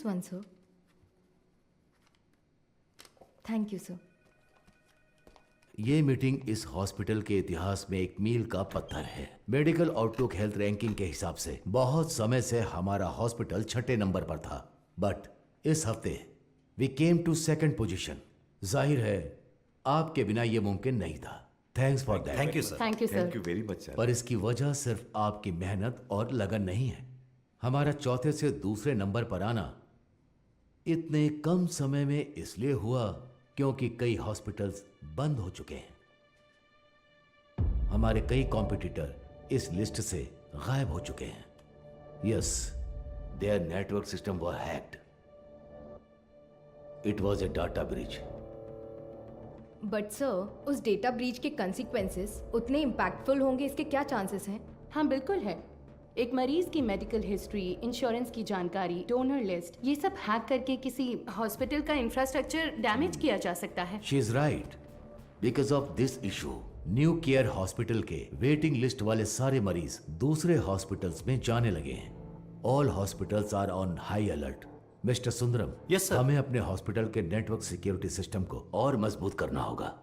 one, sir. Thank you, sir. ये meeting इस hospital के इतिहास में एक मील का पत्थर है। मेडिकल आउटलुक हेल्थ रैंकिंग के हिसाब से बहुत समय से हमारा हॉस्पिटल 6 नंबर पर था, बट इस हफ्ते we came to 2nd position. जाहिर है आपके बिना ये मुमकिन नहीं था। Thanks for that. Thank you sir. Thank you, sir. Thank you very much sir. पर इसकी वजह सिर्फ आपकी मेहनत और लगन नहीं है। हमारा चौथे से दूसरे नंबर पर आना इतने कम समय में इसलिए हुआ क्योंकि कई हॉस्पिटल्स बंद हो चुके हैं। हमारे कई कॉम्पिटिटर इस लिस्ट से गायब हो चुके हैं। Yes, there network system were hacked. It was a data breach. But sir, उस डेटा ब्रीच के कंसिक्वेंसेस उतने इम्पैक्टफुल होंगे, इसके क्या चांसेस हैं? हाँ बिल्कुल है। एक मरीज की मेडिकल हिस्ट्री, इंश्योरेंस की जानकारी, डोनर लिस्ट, ये सब हैक करके किसी हॉस्पिटल का इंफ्रास्ट्रक्चर डैमेज किया जा सकता है। She is right. Because of this issue New Care hospital के वेटिंग लिस्ट वाले सारे मरीज दूसरे हॉस्पिटल्स में जाने लगे हैं। All hospitals are on high alert. Mister Sundaram, Yes, sir. हमें अपने हॉस्पिटल के नेटवर्क सिक्योरिटी सिस्टम को और मजबूत करना होगा।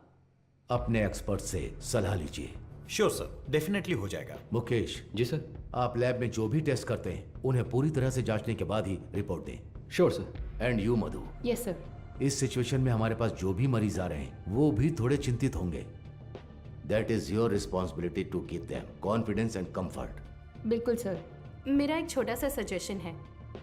अपने एक्सपर्ट से सलाह लीजिए। श्योर सर, डेफिनेटली हो जाएगा। मुकेश, जी सर। आप लैब में जो भी टेस्ट करते हैं उन्हें पूरी तरह से जांचने के बाद ही रिपोर्ट दें। Sure sir. And you Madhu, yes sir. इस सिचुएशन में हमारे पास जो भी मरीज आ रहे हैं वो भी थोड़े चिंतित होंगे। That is your responsibility to keep them confidence and comfort. बिल्कुल सर। मेरा एक छोटा सा सजेशन है।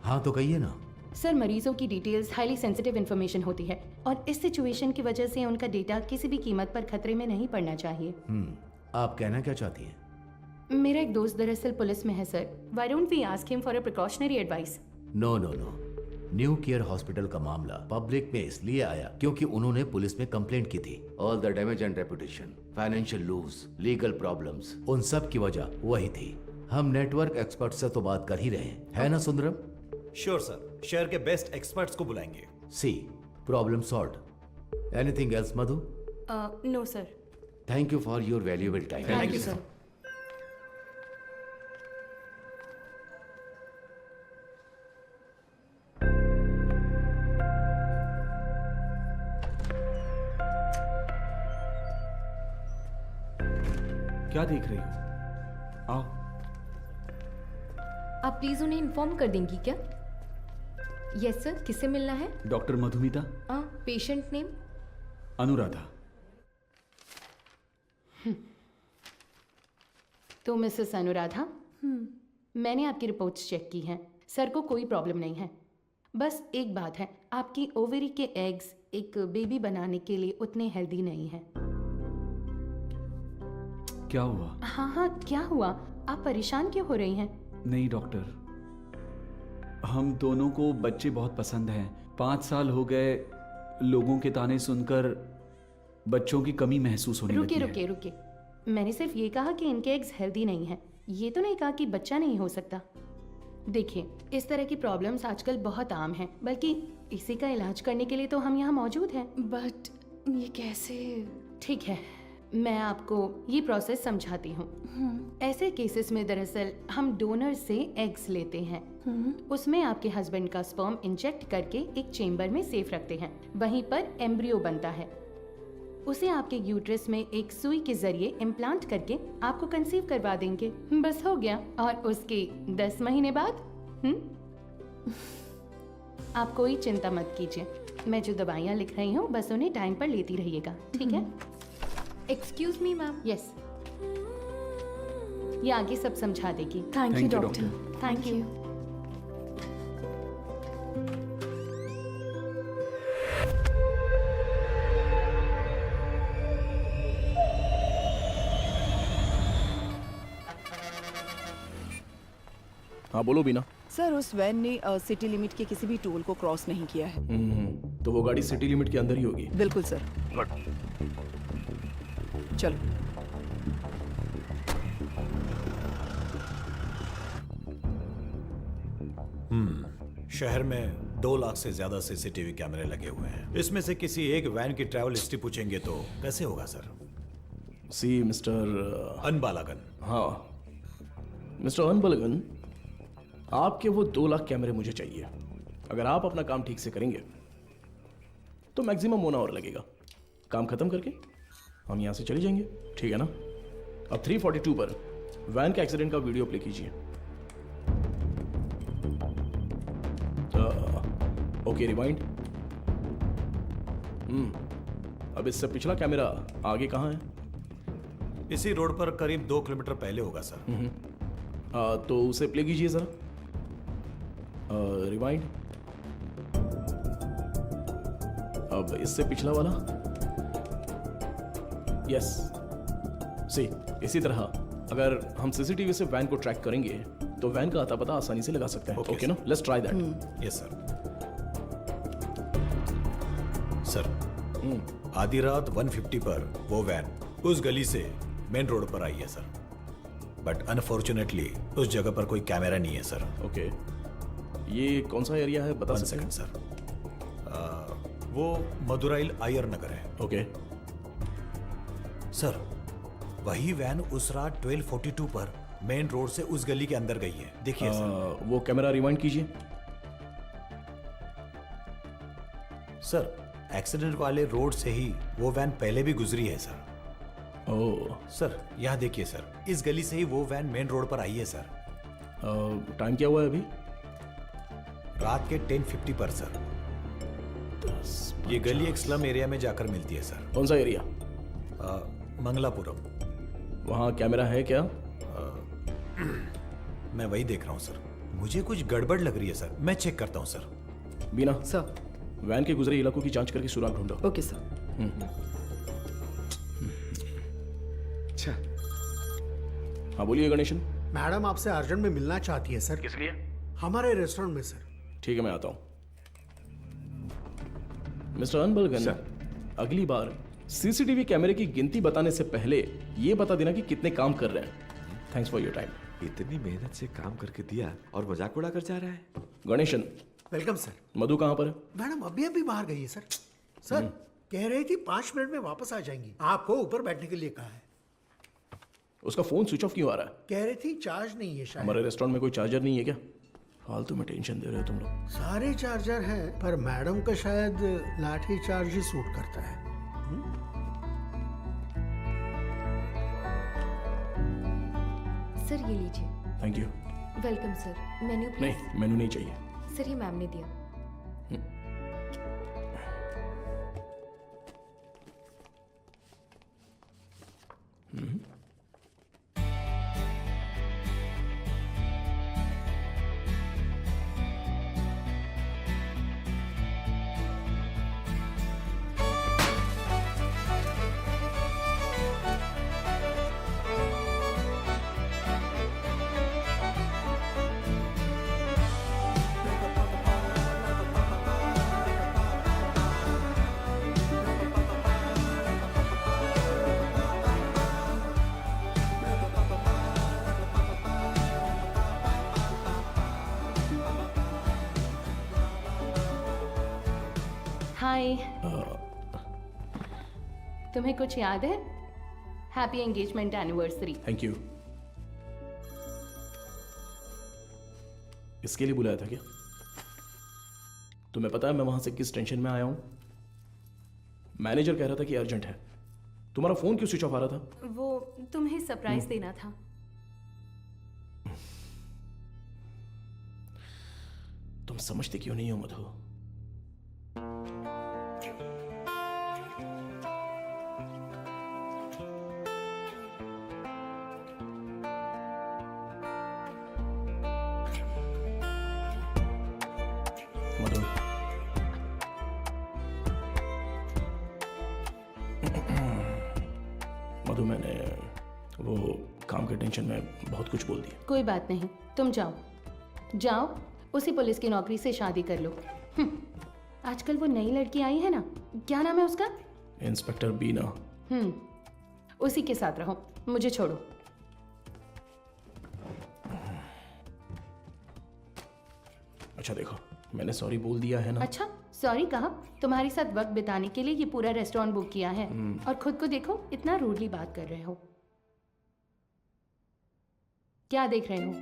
हाँ तो कहिए ना। सर, मरीजों की डिटेल्स हाईली सेंसिटिव इन्फॉर्मेशन होती है और इस सिचुएशन की वजह से उनका डेटा किसी भी कीमत पर खतरे में नहीं पड़ना चाहिए। आप कहना क्या चाहती हैं? मेरा एक दोस्त दरअसल पुलिस में है sir. Why don't we ask him for a precautionary advice? No no no, New Care hospital का मामला पब्लिक में इसलिए आया क्योंकि उन्होंने पुलिस में कंप्लेंट की थी। All the damage and reputation, financial loss, legal problems, उन सब की वजह वही थी। हम नेटवर्क एक्सपर्ट से तो बात कर ही रहे हैं, है ना सुंदरम? श्योर सर, शहर के बेस्ट एक्सपर्ट्स को बुलाएंगे। See, problem solved. Anything else Madhu? No sir. Thank you for your valuable time. Thank you sir. क्या देख रही हो? आओ। आप प्लीज उन्हें इन्फॉर्म कर देंगी क्या? यस सर, किससे मिलना है? Doctor Madhumita. Patient name? Anuradha. तो मिसेस अनुराधा, मैंने आपकी रिपोर्ट्स चेक की हैं। सर को कोई प्रॉब्लम नहीं है। बस एक बात है, आपकी ओवरी के एग्स एक बेबी बनाने के लिए उतने हेल्दी नहीं हैं। क्या हुआ? हाँ, क्या हुआ? आप परेशान क्यों हो रही हैं? नहीं डॉक्टर, हम दोनों को बच्चे बहुत पसंद हैं। 5 साल हो गए लोगों के ताने सुनकर बच्चों की कमी महसूस होने लगी है। रुकिए। मैंने सिर्फ ये कहा कि इनके एग्स हेल्दी नहीं हैं। ये तो नहीं कहा कि बच्चा नहीं हो सकता। देखिए, इस तरह की प्रॉब्लम्स आजकल बहुत आम हैं, बल्कि इसी का इलाज करने के लिए तो हम यहाँ मौजूद हैं। बट ये कैसे? ठीक है, मैं आपको ये प्रोसेस समझाती हूँ। ऐसे केसेस में दरअसल हम डोनर से एग्स लेते हैं। उसमें आपके हस्बैंड का स्पर्म इंजेक्ट करके एक चेम्बर में सेफ रखते हैं। वहीं पर एम्ब्रियो बनता है। उसे आपके यूट्रस में एक सुई के जरिए इम्प्लांट करके आपको कंसीव करवा देंगे। बस हो गया। और उसके 10 महीने बाद आप कोई चिंता मत कीजिए। मैं जो दवाइयाँ लिख रही हूँ बस उन्हें टाइम पर लेती रहिएगा, ठीक है? Excuse me ma'am. यस, ये आगे सब समझा देगी। Thank you you, doctor. Thank you. हाँ बोलो बीना। सर, उस वैन ने सिटी लिमिट के किसी भी टोल को क्रॉस नहीं किया है। तो वो गाड़ी सिटी लिमिट के अंदर ही होगी। बिल्कुल सर। चलो। शहर में 2 लाख से ज्यादा सीसीटीवी कैमरे लगे हुए हैं। इसमें से किसी एक वैन की ट्रैवल हिस्ट्री पूछेंगे तो कैसे होगा सर? सी मिस्टर अनबालागन। हाँ मिस्टर अनबलगन, आपके वो 2 लाख कैमरे मुझे चाहिए। अगर आप अपना काम ठीक से करेंगे तो मैक्सिमम 1 आवर लगेगा। काम खत्म करके हम यहाँ से चले जाएंगे, ठीक है ना? अब 342 पर वैन के एक्सीडेंट का वीडियो प्ले कीजिए। Okay, rewind. अब इससे पिछला कैमरा आगे कहाँ है? इसी रोड पर करीब 2 किलोमीटर पहले होगा सर। तो उसे प्ले कीजिए जरा। रिवाइंड। अब इससे पिछला वाला। यस, सी इसी तरह अगर हम सीसीटीवी से वैन को ट्रैक करेंगे तो वैन का अता पता आसानी से लगा सकते हैं। Okay, ओके ना? Let's try that. Yes sir. Sir, आधी रात 150 पर वो वैन उस गली से मेन रोड पर आई है सर, बट अनफॉर्चुनेटली उस जगह पर कोई कैमरा नहीं है सर। ओके, ये कौन सा एरिया है बता 1 सकते हैं? Second sir. वो मदुराइल आयर नगर है ओके, सर। वही वैन उस रात 1242 पर मेन रोड से उस गली के अंदर गई है, देखिए सर। वो कैमरा रिवाइंड कीजिए। सर, एक्सीडेंट वाले रोड से ही वो वैन पहले भी गुजरी है सर। ओह, सर यहाँ देखिए सर, इस गली से ही वो वैन मेन रोड पर आई है सर। टाइम क्या हुआ है अभी? रात के 10:50 पर सर। ये गली एक स्लम एरिया में जाकर मिलती है सर। कौन सा एरिया? मंगलापुरम। वहाँ कैमरा है क्या? मैं वही देख रहा हूँ सर, मुझे कुछ गड़बड़ लग रही है सर, मैं चेक करता हूँ सर। बीना, सर। वैन के गुजरे इलाकों की जांच करके सुराग ढूंढो। Okay sir. अच्छा, हाँ बोलिए गणेशन। मैडम आपसे अर्जेंट में मिलना चाहती है सर। किस लिए? हमारे रेस्टोरेंट में सर। ठीक है, मैं आता हूँ। मिस्टर अनबलगन, अगली बार सीसीटीवी कैमरे की गिनती बताने से पहले ये बता देना कि कितने काम कर रहे हैं। Thanks for your time. इतनी मेहनत से काम करके दिया और मजाक उड़ा कर जा रहा है। Ganesan, welcome sir. मधु कहाँ पर है? मैडम अभी अभी बाहर गई है सर। सर कह रही थी 5 मिनट में वापस आ जाएंगी, आपको ऊपर बैठने के लिए कहा है। उसका फोन स्विच ऑफ क्यों आ रहा है? कह रही थी चार्ज नहीं है शायद। हमारे रेस्टोरेंट में कोई चार्जर नहीं है क्या? फालतू में टेंशन दे रहे हो तुम लोग। सारे चार्जर हैं पर मैडम का शायद लाठी चार्ज ही सूट करता है। सर ये लीजिए। Thank you. Welcome sir. Menu please. नहीं, मेनू नहीं चाहिए। सर ये मैम ने दिया। हाय। तुम्हें कुछ याद है? Happy engagement anniversary. Thank you. इसके लिए बुलाया था क्या? तुम्हें पता है मैं वहां से किस टेंशन में आया हूं? मैनेजर कह रहा था कि अर्जेंट है। तुम्हारा फोन क्यों स्विच ऑफ आ रहा था? वो तुम्हें सरप्राइज देना था। तुम समझते क्यों नहीं हो मधु? मधु, मधु मैंने वो काम के टेंशन में बहुत कुछ बोल दिया। कोई बात नहीं, तुम जाओ जाओ, उसी पुलिस की नौकरी से शादी कर लो। आजकल वो नई लड़की आई है ना, क्या नाम है उसका? इंस्पेक्टर बीना। उसी के साथ रहो, मुझे छोड़ो। अच्छा देखो, मैंने सॉरी बोल दिया है ना। अच्छा, सॉरी कहा? तुम्हारे साथ वक्त बिताने के लिए ये पूरा रेस्टोरेंट बुक किया है और खुद को देखो, इतना रूडली बात कर रहे हो। क्या देख रहे हो?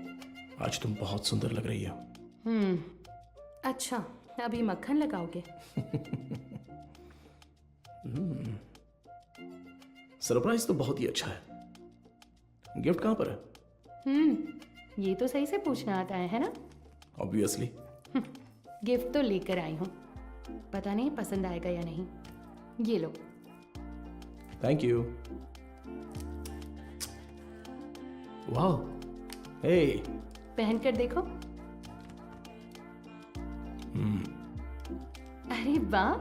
आज तुम बहुत सुंदर लग रही हो। अच्छा, अभी मक्खन लगाओगे? सरप्राइज तो बहुत ही अच्छा है। गिफ्ट कहाँ पर है? ये तो सही से पूछना आता है ना? ऑब्वियसली। गिफ्ट तो लेकर आई हूँ, पता नहीं पसंद आएगा या नहीं। ये लो। Thank you. वाह, हे, पहन कर देखो। अरे वाह,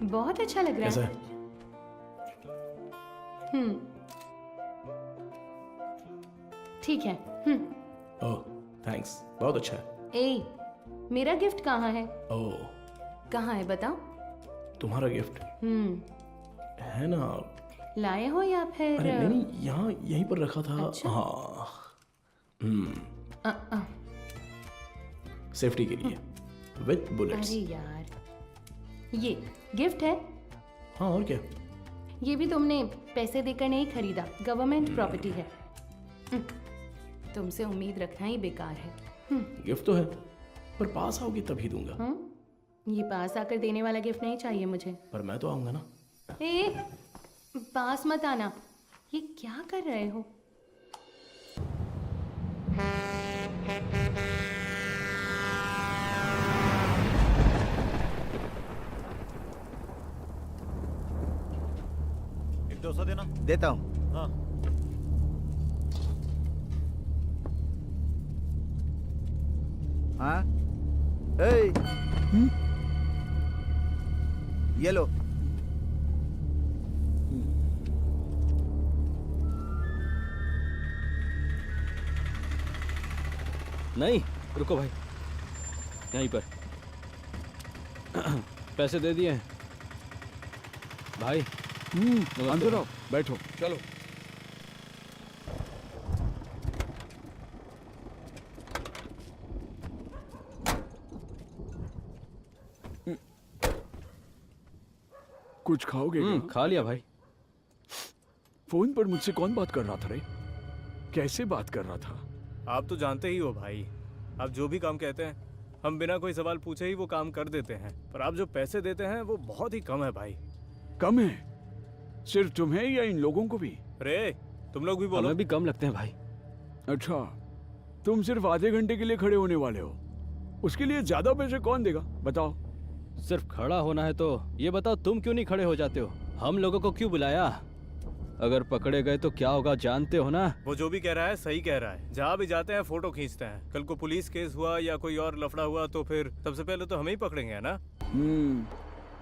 बहुत अच्छा लग रहा कैसा है। है? ठीक है। ओह, थैंक्स, बहुत अच्छा है। ए, मेरा गिफ्ट कहाँ है? ओह, कहाँ है बताओ? तुम्हारा गिफ्ट है ना? लाए हो या फिर? अरे नहीं, यहाँ यहीं पर रखा था। अच्छा? हाँ, अ, सेफ्टी के लिए, विथ बुलेट्स। अरे यार, ये गिफ्ट है। हाँ, और क्या? ये भी तुमने पैसे देकर नहीं खरीदा, गवर्नमेंट प्रॉपर्टी है। तुमसे उम्मीद रखना ही बेकार है। गिफ्ट तो है, पर पास आओगी तभी दूंगा। ये पास आकर देने वाला गिफ्ट नहीं चाहिए मुझे। पर मैं तो आऊंगा ना। ए, पास मत आना। ये क्या कर रहे हो? एक 200 देना। देता हूँ। हाँ, हाँ, ए, ये लो। नहीं, रुको भाई, यहीं पर पैसे दे दिए हैं भाई। अंदर आओ, बैठो। चलो। कुछ खाओगे क्या? खा लिया भाई। फोन पर मुझसे कौन बात कर रहा था रे? कैसे बात कर रहा था? आप तो जानते ही हो भाई, आप जो भी काम कहते हैं हम बिना कोई सवाल पूछे ही वो काम कर देते हैं, पर आप जो पैसे देते हैं वो बहुत ही कम है भाई। कम है? सिर्फ तुम्हें या इन लोगों को भी? रे, तुम लोग भी बोलो। हमें भी कम लगते हैं भाई। अच्छा, तुम सिर्फ आधे घंटे के लिए खड़े होने वाले हो, उसके लिए ज्यादा पैसे कौन देगा बताओ? सिर्फ खड़ा होना है तो ये बताओ तुम क्यों नहीं खड़े हो जाते हो? हम लोगों को क्यों बुलाया? अगर पकड़े गए तो क्या होगा जानते हो ना? वो जो भी कह रहा है सही कह रहा है। जहाँ भी जाते हैं फोटो खींचते हैं। कल को पुलिस केस हुआ या कोई और लफड़ा हुआ तो फिर सबसे पहले तो हमें ही पकड़ेंगे, है ना?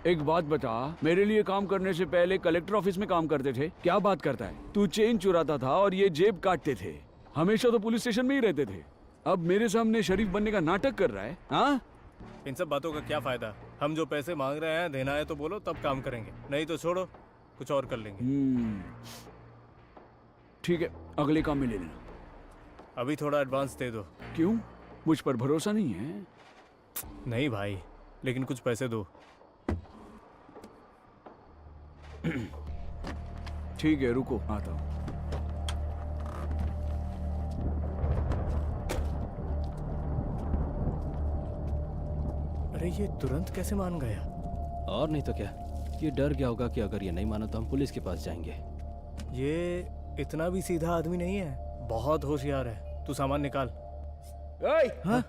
एक बात बता, मेरे लिए काम करने से पहले कलेक्टर ऑफिस में काम करते थे। क्या बात करता है? तू चेन चुराता था और ये जेब काटते थे। हमेशा तो पुलिस स्टेशन में ही रहते थे। अब मेरे सामने शरीफ बनने का नाटक कर रहा है। हाँ, इन सब बातों का क्या फायदा? हम जो पैसे मांग रहे हैं देना है तो बोलो, तब काम करेंगे, नहीं तो छोड़ो, कुछ और कर लेंगे। ठीक है, अगले काम में ले लेना। अभी थोड़ा एडवांस दे दो। क्यों? मुझ पर भरोसा नहीं है? नहीं भाई, लेकिन कुछ पैसे दो। ठीक है, रुको, आता हूँ। अरे ये तुरंत कैसे मान गया? और नहीं तो क्या, ये डर गया होगा कि अगर ये नहीं माना तो हम पुलिस के पास जाएंगे। ये इतना भी सीधा आदमी नहीं है, बहुत होशियार है। तू सामान निकाल। हाँ?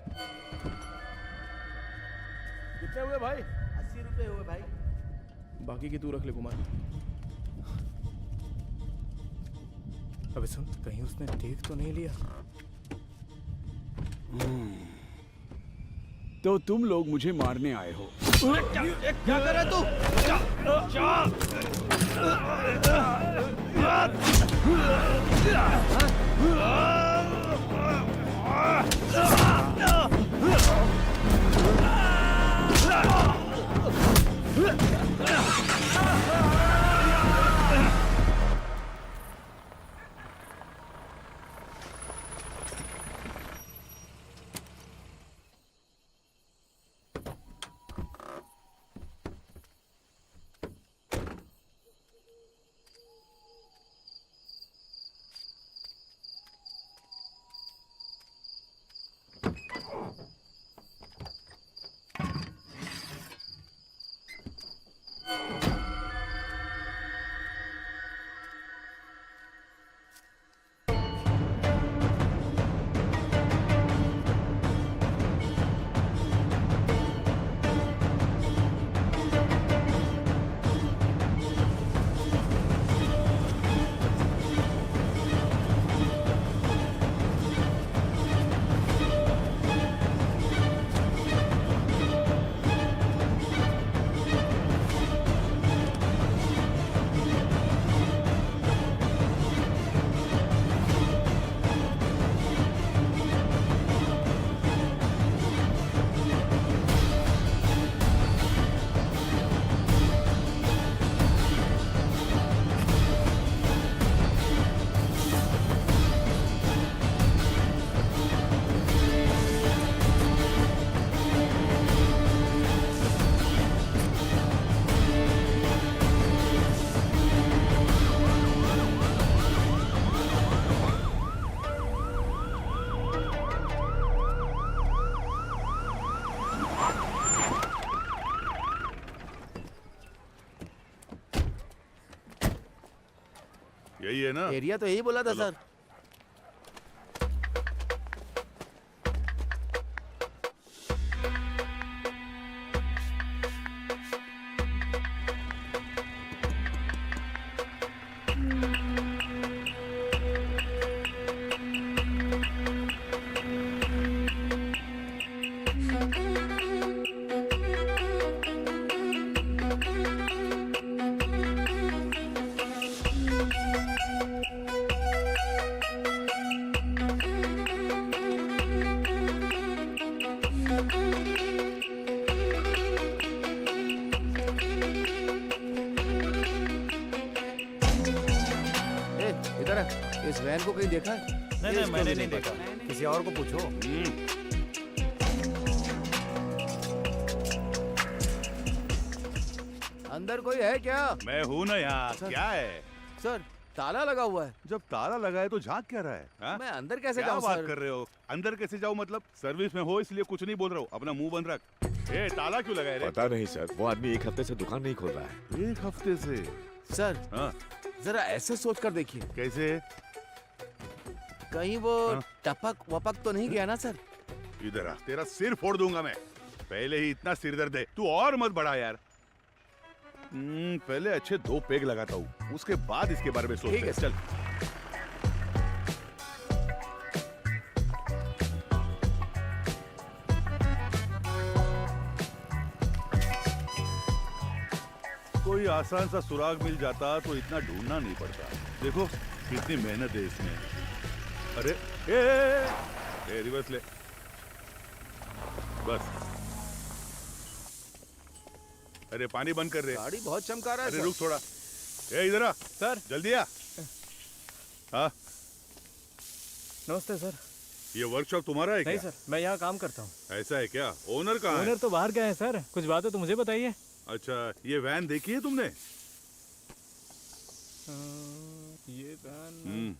कितने हुए भाई? 80 रुपए हुए भाई। बाकी की तू रख ले कुमार। अबे सुन, कहीं उसने देख तो नहीं लिया? तो तुम लोग मुझे मारने आए हो? क्या कर रहा तू? यही है ना? एरिया तो यही बोला था सर। इधर है, इस वैन को कहीं देखा है? नहीं मैंने नहीं देखा। किसी और को पूछो। अंदर कोई है क्या? मैं हूँ ना यहाँ। क्या है सर, ताला लगा हुआ है। जब ताला लगा है तो झांक क्या रहा है? हाँ? मैं अंदर कैसे क्या जाऊँ बात सर? कर रहे हो? अंदर कैसे जाऊँ मतलब? सर्विस में हो इसलिए कुछ नहीं बोल रहा हूँ। अपना मुंह बंद रख। ए, ताला क्यों लगाए रे? पता नहीं सर, वो आदमी 1 हफ्ते से दुकान नहीं खोल रहा है। 1 हफ्ते से? सर, हाँ, जरा ऐसे सोच कर देखिए, कैसे? कहीं वो हाँ? टपक वपक तो नहीं गया ना सर? इधर आ, तेरा सिर फोड़ दूंगा मैं। पहले ही इतना सिर दर्द है, तू और मत बढ़ा यार। पहले अच्छे 2 पेग लगाता हूँ, उसके बाद इसके बारे में सोचते हैं। चल। कोई आसान सा सुराग मिल जाता तो इतना ढूंढना नहीं पड़ता। देखो कितनी मेहनत है इसमें। अरे ए, रिवर्स ले बस। अरे पानी बंद कर रहे। गाड़ी बहुत चमका रहा है अरे सर। रुक थोड़ा। ए इधर आ सर। जल्दी आ। हाँ नमस्ते सर। ये वर्कशॉप तुम्हारा है नहीं क्या? सर, मैं यहाँ काम करता हूँ। ऐसा है क्या? ओनर कहाँ है? ओनर तो बाहर गए हैं सर। कुछ बात है तो मुझे बताइए। अच्छा, ये वैन देखी है तुमने? ये वैन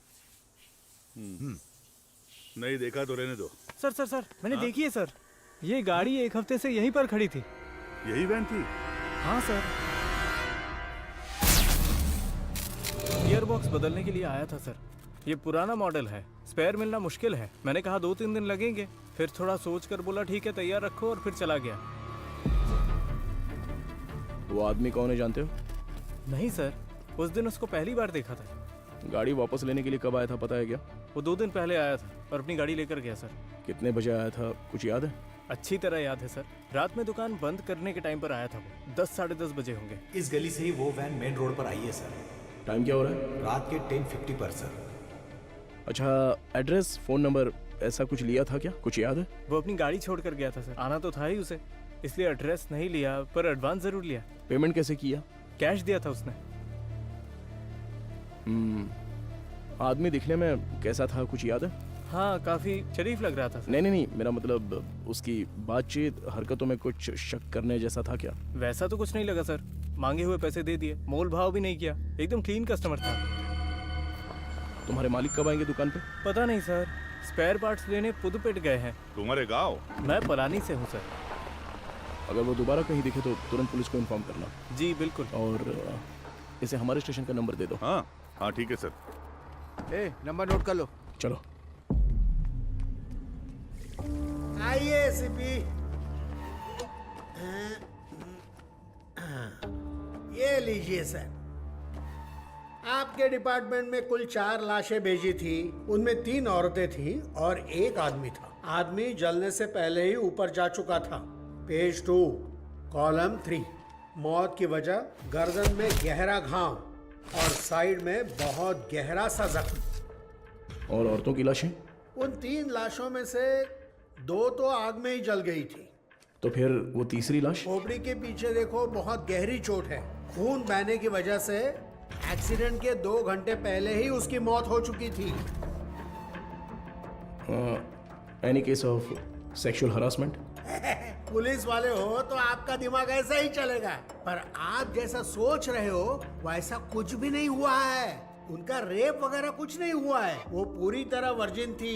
नहीं देखा तो रहने दो। सर मैंने देखी है सर। ये गाड़ी 1 हफ्ते से यहीं पर खड़ी थी। यही वैन थी? हाँ सर। गियर बॉक्स बदलने के लिए आया था सर। ये पुराना मॉडल है, स्पेयर मिलना मुश्किल है। मैंने कहा 2-3 दिन लगेंगे, फिर थोड़ा सोच कर बोला ठीक है तैयार रखो, और फिर चला गया। वो आदमी कौन है जानते हो? नहीं सर, उस दिन उसको पहली बार देखा था। गाड़ी वापस लेने के लिए कब आया था पता है क्या? वो 2 दिन पहले आया था और अपनी गाड़ी लेकर गया सर। कितने बजे आया था कुछ याद है? अच्छी तरह याद है सर। रात में दुकान बंद करने के टाइम पर आया था वो। 10-10:30 बजे होंगे। इस गली से ही वो वैन मेन रोड पर आई है सर। टाइम क्या हो रहा है? रात के 10:50 पर सर। अच्छा, एड्रेस, फोन नंबर ऐसा कुछ लिया था क्या? कुछ याद है? वो अपनी गाड़ी छोड़ कर गया था सर। आना तो था ही उसे, इसलिए एड्रेस नहीं लिया, पर एडवांस जरूर लिया। पेमेंट कैसे किया? कैश दिया था उसने। आदमी दिखने में कैसा था कुछ याद है? हाँ, काफी शरीफ लग रहा था सर। नहीं, मेरा मतलब उसकी बातचीत, हरकतों में कुछ शक करने जैसा था क्या? वैसा तो कुछ नहीं लगा सर। मांगे हुए पैसे दे दिए, मोल भाव भी नहीं किया। एकदम क्लीन कस्टमर था। तुम्हारे मालिक कब आएंगे दुकान पे? पता नहीं सर, स्पेयर पार्ट्स लेने पुदुपेट गए हैं। तुम्हारे गाँव? मैं पलानी से हूँ सर। अगर वो दोबारा कहीं दिखे तो तुरंत पुलिस को इन्फॉर्म करना। जी बिल्कुल। और इसे हमारे स्टेशन का नंबर दे दो। हाँ ठीक है सर। नंबर नोट कर लो। चलो। आइए सीपी। ये लीजिए सर। आपके डिपार्टमेंट में कुल 4 लाशें भेजी थी। उनमें 3 औरतें थीं और 1 आदमी था। आदमी जलने से पहले ही ऊपर जा चुका था। Page 2, column 3। मौत की वजह गर्दन में गहरा घाव और साइड में बहुत गहरा सा जख्म। और औरतों की लाशें? उन 3 लाशों में से 2 तो आग में ही जल गई थी। तो फिर वो तीसरी लाश? खोपड़ी के पीछे देखो, बहुत गहरी चोट है। खून बहने की वजह से एक्सीडेंट के 2 घंटे पहले ही उसकी मौत हो चुकी थी। Any case of sexual harassment? Police वाले हो तो आपका दिमाग ऐसा ही चलेगा, पर आप जैसा सोच रहे हो वैसा कुछ भी नहीं हुआ है। उनका रेप वगैरह कुछ नहीं हुआ है। वो पूरी तरह वर्जिन थी।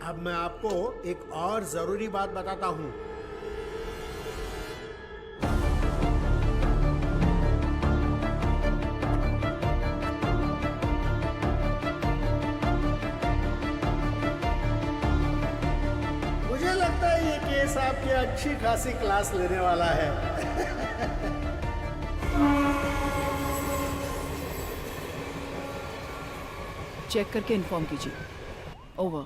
अब मैं आपको एक और जरूरी बात बताता हूँ। कि अच्छी खासी क्लास लेने वाला है। चेक करके इन्फॉर्म कीजिए। Over.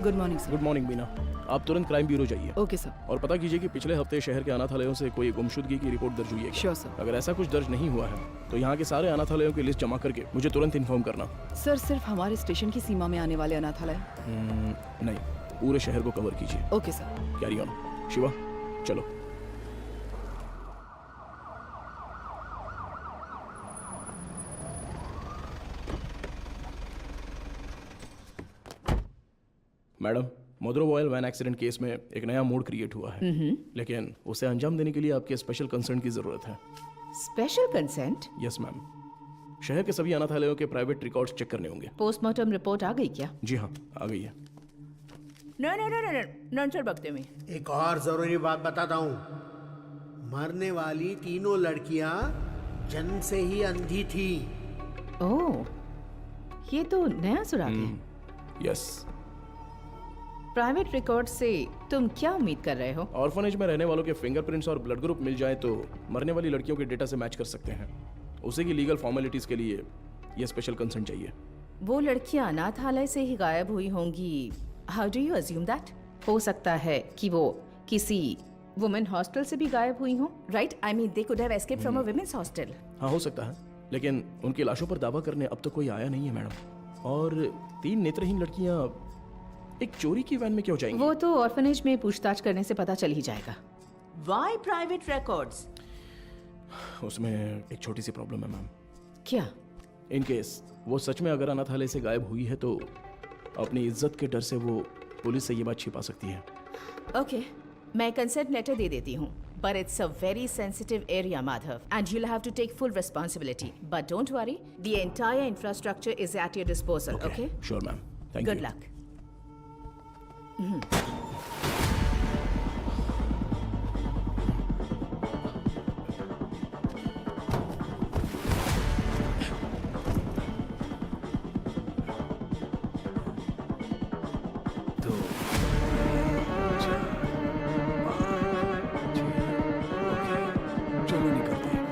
Good morning sir. Good morning Beena, आप तुरंत क्राइम ब्यूरो जाइए। Okay sir. और पता कीजिए कि पिछले हफ्ते शहर के अनाथालयों से कोई गुमशुदगी की रिपोर्ट दर्ज हुई है क्या? Sure sir. अगर ऐसा कुछ दर्ज नहीं हुआ है तो यहाँ के सारे अनाथालयों की लिस्ट जमा करके मुझे तुरंत इन्फॉर्म करना। सर सिर्फ हमारे स्टेशन की सीमा में आने वाले अनाथालय? नहीं, पूरे शहर को कवर कीजिए। Okay sir. Carry on. Shiva चलो। Madam, Maduravoyal van accident case में एक नया मोड क्रिएट हुआ है, लेकिन उसे अंजाम देने के लिए आपके स्पेशल कंसर्न की जरूरत है। Special consent? Yes ma'am. शहर के सभी अनाथालयों के प्राइवेट रिकॉर्ड्स चेक करने होंगे। पोस्टमार्टम रिपोर्ट आ गई क्या? जी हाँ, आ गई है। नॉन सर बकते में। एक और जरूरी बात बताता हूँ, मरने वाली तीनों लड़कियां जन्म से ही अंधी थी। ओह, ये तो नया सुराग है। यस। प्राइवेट रिकॉर्ड से तुम क्या उम्मीद कर रहे हो? ऑर्फनेज में रहने वालों के फिंगरप्रिंट्स और ब्लड ग्रुप मिल जाए तो मरने वाली लड़कियों के डेटा से मैच कर सकते हैं। उसी की लीगल फॉर्मेलिटीज के लिए ये स्पेशल कंसर्न चाहिए। वो लड़कियां अनाथालय से ही गायब हुई होंगी। How do you assume that? हो सकता है कि वो किसी वुमेन हॉस्टल से भी गायब हुई हो, right? I mean they could have escaped from a women's hostel. हाँ, हो सकता है, लेकिन उनकी लाशों पर दावा करने अब तक कोई आया नहीं है मैडम। और 3 नेत्रहीन लड़कियां एक चोरी की वैन में क्यों जाएंगी? वो तो ऑर्फनेज में पूछताछ करने से पता चल ही जाएगा। Why private records? उसमें एक छोटी सी प्रॉब्लम है मैम। क्या? इन केस वो सच में अगर अनाथालय से गायब हुई है तो अपनी इज्जत के डर से वो पुलिस से ये बात छिपा सकती है। ओके, मैं कंसेंट लेटर दे देती हूँ, but it's a very sensitive area, Madhav, and you'll have to take full responsibility. But don't worry, the entire infrastructure is at your disposal. Okay? Sure, ma'am. Thank you. Good luck. चलो निकलते हैं।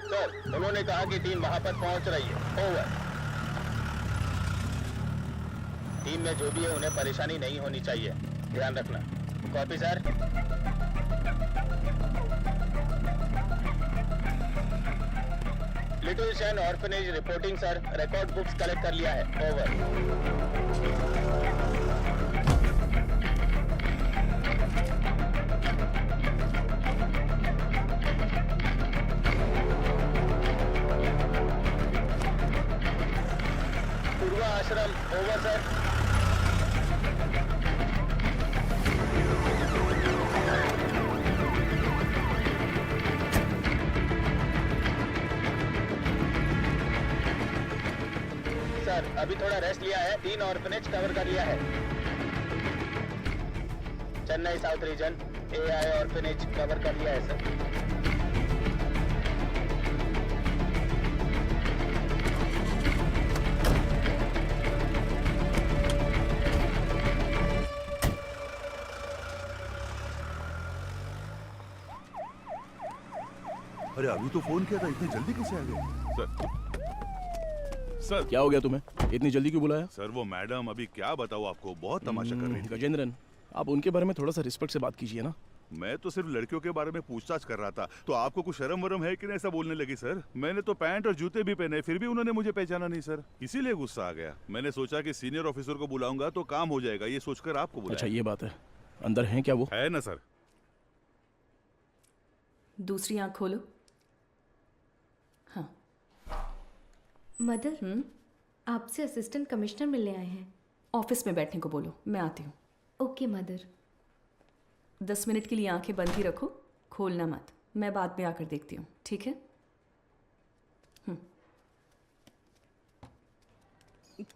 Sir, उन्होंने कहा कि team वहां पर पहुंच रही है। ओवर। टीम में जो भी है उन्हें परेशानी नहीं होनी चाहिए, ध्यान रखना। Copy sir. लिटिल शैन orphanage reporting sir, record books collect कर लिया है। ओवर। आश्रम ओवर सर। सर, अभी थोड़ा रेस्ट लिया है, 3 ऑर्फनेज कवर कर लिया है। Chennai south region AI orphanage cover कर लिया है सर। अरे अभी तो फोन किया था, इतनी जल्दी कैसे आ गए? सर क्या हो गया तुम्हें? इतनी जल्दी क्यों बुलाया? सर वो मैडम अभी क्या बताऊँ आपको, बहुत तमाशा कर रही थी। गजेंद्रन, आप उनके बारे में थोड़ा सा रिस्पेक्ट से बात कीजिए ना। मैं तो सिर्फ लड़कियों के बारे में पूछताछ कर रहा था, तो आपको कुछ शर्म वरम है कि नहीं ऐसा बोलने लगी? सर मैंने तो पैंट और जूते भी पहने, फिर भी उन्होंने मुझे पहचाना नहीं सर, इसीलिए गुस्सा आ गया। मैंने सोचा कि सीनियर ऑफिसर को बुलाऊंगा तो काम हो जाएगा, ये सोचकर आपको बुलाया। अच्छा ये बात है, अंदर है क्या वो? है ना सर। दूसरी आंख खोलो। हाँ। मदर, आपसे असिस्टेंट कमिश्नर मिलने आए हैं। ऑफिस में बैठने को बोलो, मैं आती हूँ। Okay mother. 10 मिनट के लिए आंखें बंद ही रखो, खोलना मत। मैं बाद में आकर देखती हूँ, ठीक है?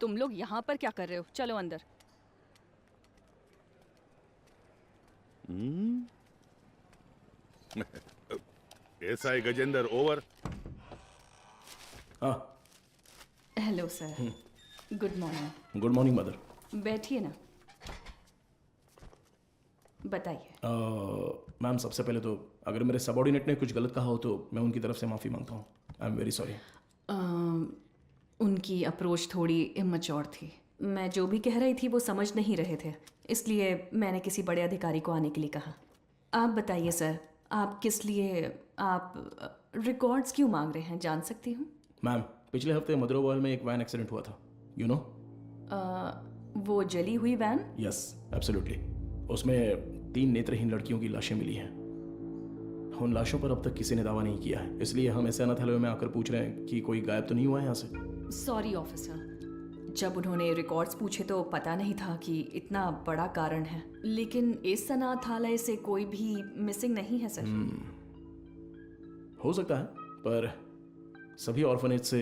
तुम लोग यहाँ पर क्या कर रहे हो? चलो अंदर। SI Gajendra over. हाँ। Hello sir, good morning. Good morning mother. बैठिए ना, बताइए। मैम सबसे पहले तो अगर मेरे सबऑर्डिनेट ने कुछ गलत कहा हो तो मैं उनकी तरफ से माफ़ी मांगता हूँ। I am very sorry. उनकी अप्रोच थोड़ी इमैच्योर थी। मैं जो भी कह रही थी वो समझ नहीं रहे थे, इसलिए मैंने किसी बड़े अधिकारी को आने के लिए कहा। आप बताइए सर, आप किस लिए आप रिकॉर्ड्स क्यों मांग रहे हैं, जान सकती हूँ? मैम पिछले हफ्ते मदुरवाल में एक वैन एक्सीडेंट हुआ था, यू नो? वो जली हुई वैन? Yes absolutely. उसमें 3 नेत्रहीन लड़कियों की लाशें मिली हैं। उन लाशों पर अब तक किसी ने दावा नहीं किया है, इसलिए हम ऐसे अनाथालय में आकर पूछ रहे हैं कि कोई गायब तो नहीं हुआ है यहाँ से। सॉरी ऑफिसर, जब उन्होंने रिकॉर्ड्स पूछे तो पता नहीं था कि इतना बड़ा कारण है, लेकिन इस अनाथालय से कोई भी मिसिंग नहीं है सर। हो सकता है, पर सभी ऑर्फनेज से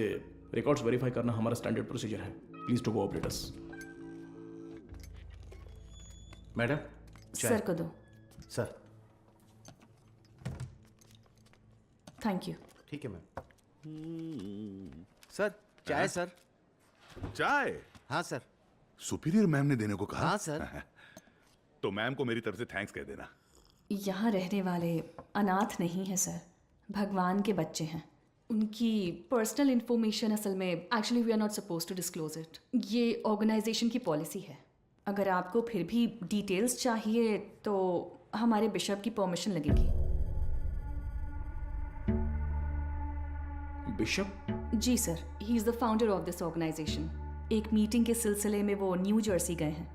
रिकॉर्ड्स वेरीफाई करना हमारा स्टैंडर्ड प्रोसीजर है। Please to cooperate us. Madam sir को दो। सर। Thank you. ठीक है मैम। सर चाय सर। चाय? हाँ सर। सुपीरियर मैम ने देने को कहा? हाँ सर। तो मैम को मेरी तरफ से थैंक्स कह देना। यहाँ रहने वाले अनाथ नहीं है सर, भगवान के बच्चे हैं। उनकी पर्सनल इंफॉर्मेशन असल में actually we are not suppose to disclose it. ये ऑर्गेनाइजेशन की पॉलिसी है। अगर आपको फिर भी डिटेल्स चाहिए तो हमारे बिशप की परमिशन लगेगी। बिशप? जी sir, he is the founder of this organisation. एक मीटिंग के सिलसिले में वो न्यू जर्सी गए हैं।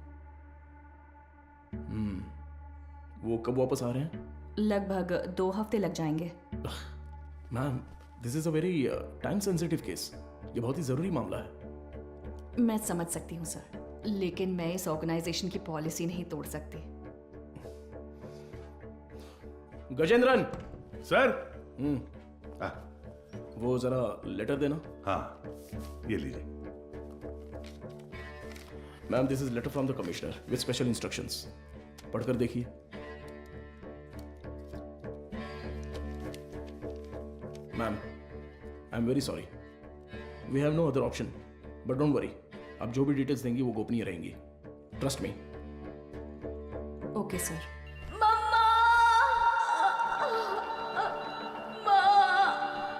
वो कब वापस आ रहे हैं? लगभग 2 हफ्ते लग जाएंगे। Ma'am this is a very time sensitive case. ये बहुत ही जरूरी मामला है। मैं समझ सकती हूँ सर, लेकिन मैं इस ऑर्गेनाइजेशन की पॉलिसी नहीं तोड़ सकती। गजेंद्रन। सर। वो जरा लेटर देना। हाँ ये लीजिए। Ma'am this is letter from the commissioner with special instructions. पढ़कर देखिए। Ma'am I am very sorry, we have no other option, but don't worry, आप जो भी डिटेल्स देंगी वो गोपनीय रहेंगी। Trust me. Okay sir.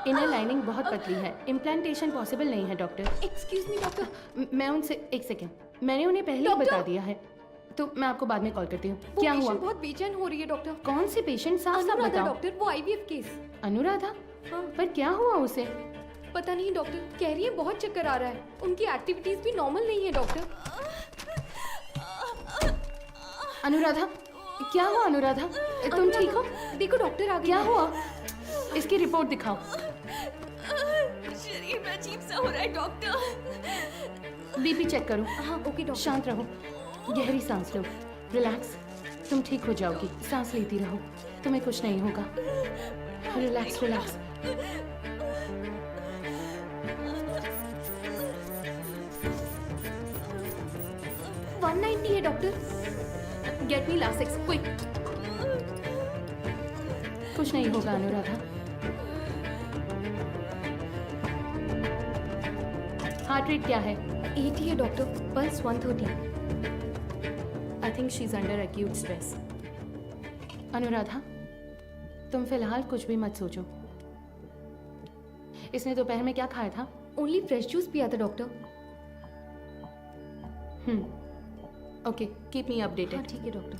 Inner lining बहुत पतली है, इम्प्लांटेशन पॉसिबल नहीं है डॉक्टर। Excuse me doctor. मैं उनसे एक सेकेंड, मैंने उन्हें पहले ही बता दिया है, तो मैं आपको बाद में कॉल करती हूँ। क्या हुआ? बहुत बेचैन हो रही है डॉक्टर। कौन सी पेशेंट? साफ साफ बताओ। डॉक्टर वो आईवीएफ केस। अनुराधा? पर क्या हुआ उसे? पता नहीं डॉक्टर, कह रही है बहुत चक्कर आ रहा है। उनकी एक्टिविटीज भी नॉर्मल नहीं है डॉक्टर। अनुराधा क्या हुआ? अनुराधा तुम ठीक हो? देखो डॉक्टर आ गए। क्या हुआ? इसकी रिपोर्ट दिखाओ। शरीर में अजीब सा हो रहा है डॉक्टर। बीपी चेक करो। हाँ ओके डॉक्टर। शांत रहो, गहरी सांस लो, रिलैक्स। तुम ठीक हो जाओगी, सांस लेती रहो, तुम्हें कुछ नहीं होगा। Relax relax. है doctor. Get me Lasix quick. कुछ नहीं होगा अनुराधा। हार्ट रेट क्या है? 80 है doctor, pulse 130। I think she is under acute stress. Anuradha तुम फिलहाल कुछ भी मत सोचो, इसने दोपहर में क्या खाया था? ओनली फ्रेश जूस पिया था doctor. Okay, keep me updated. ठीक है डॉक्टर।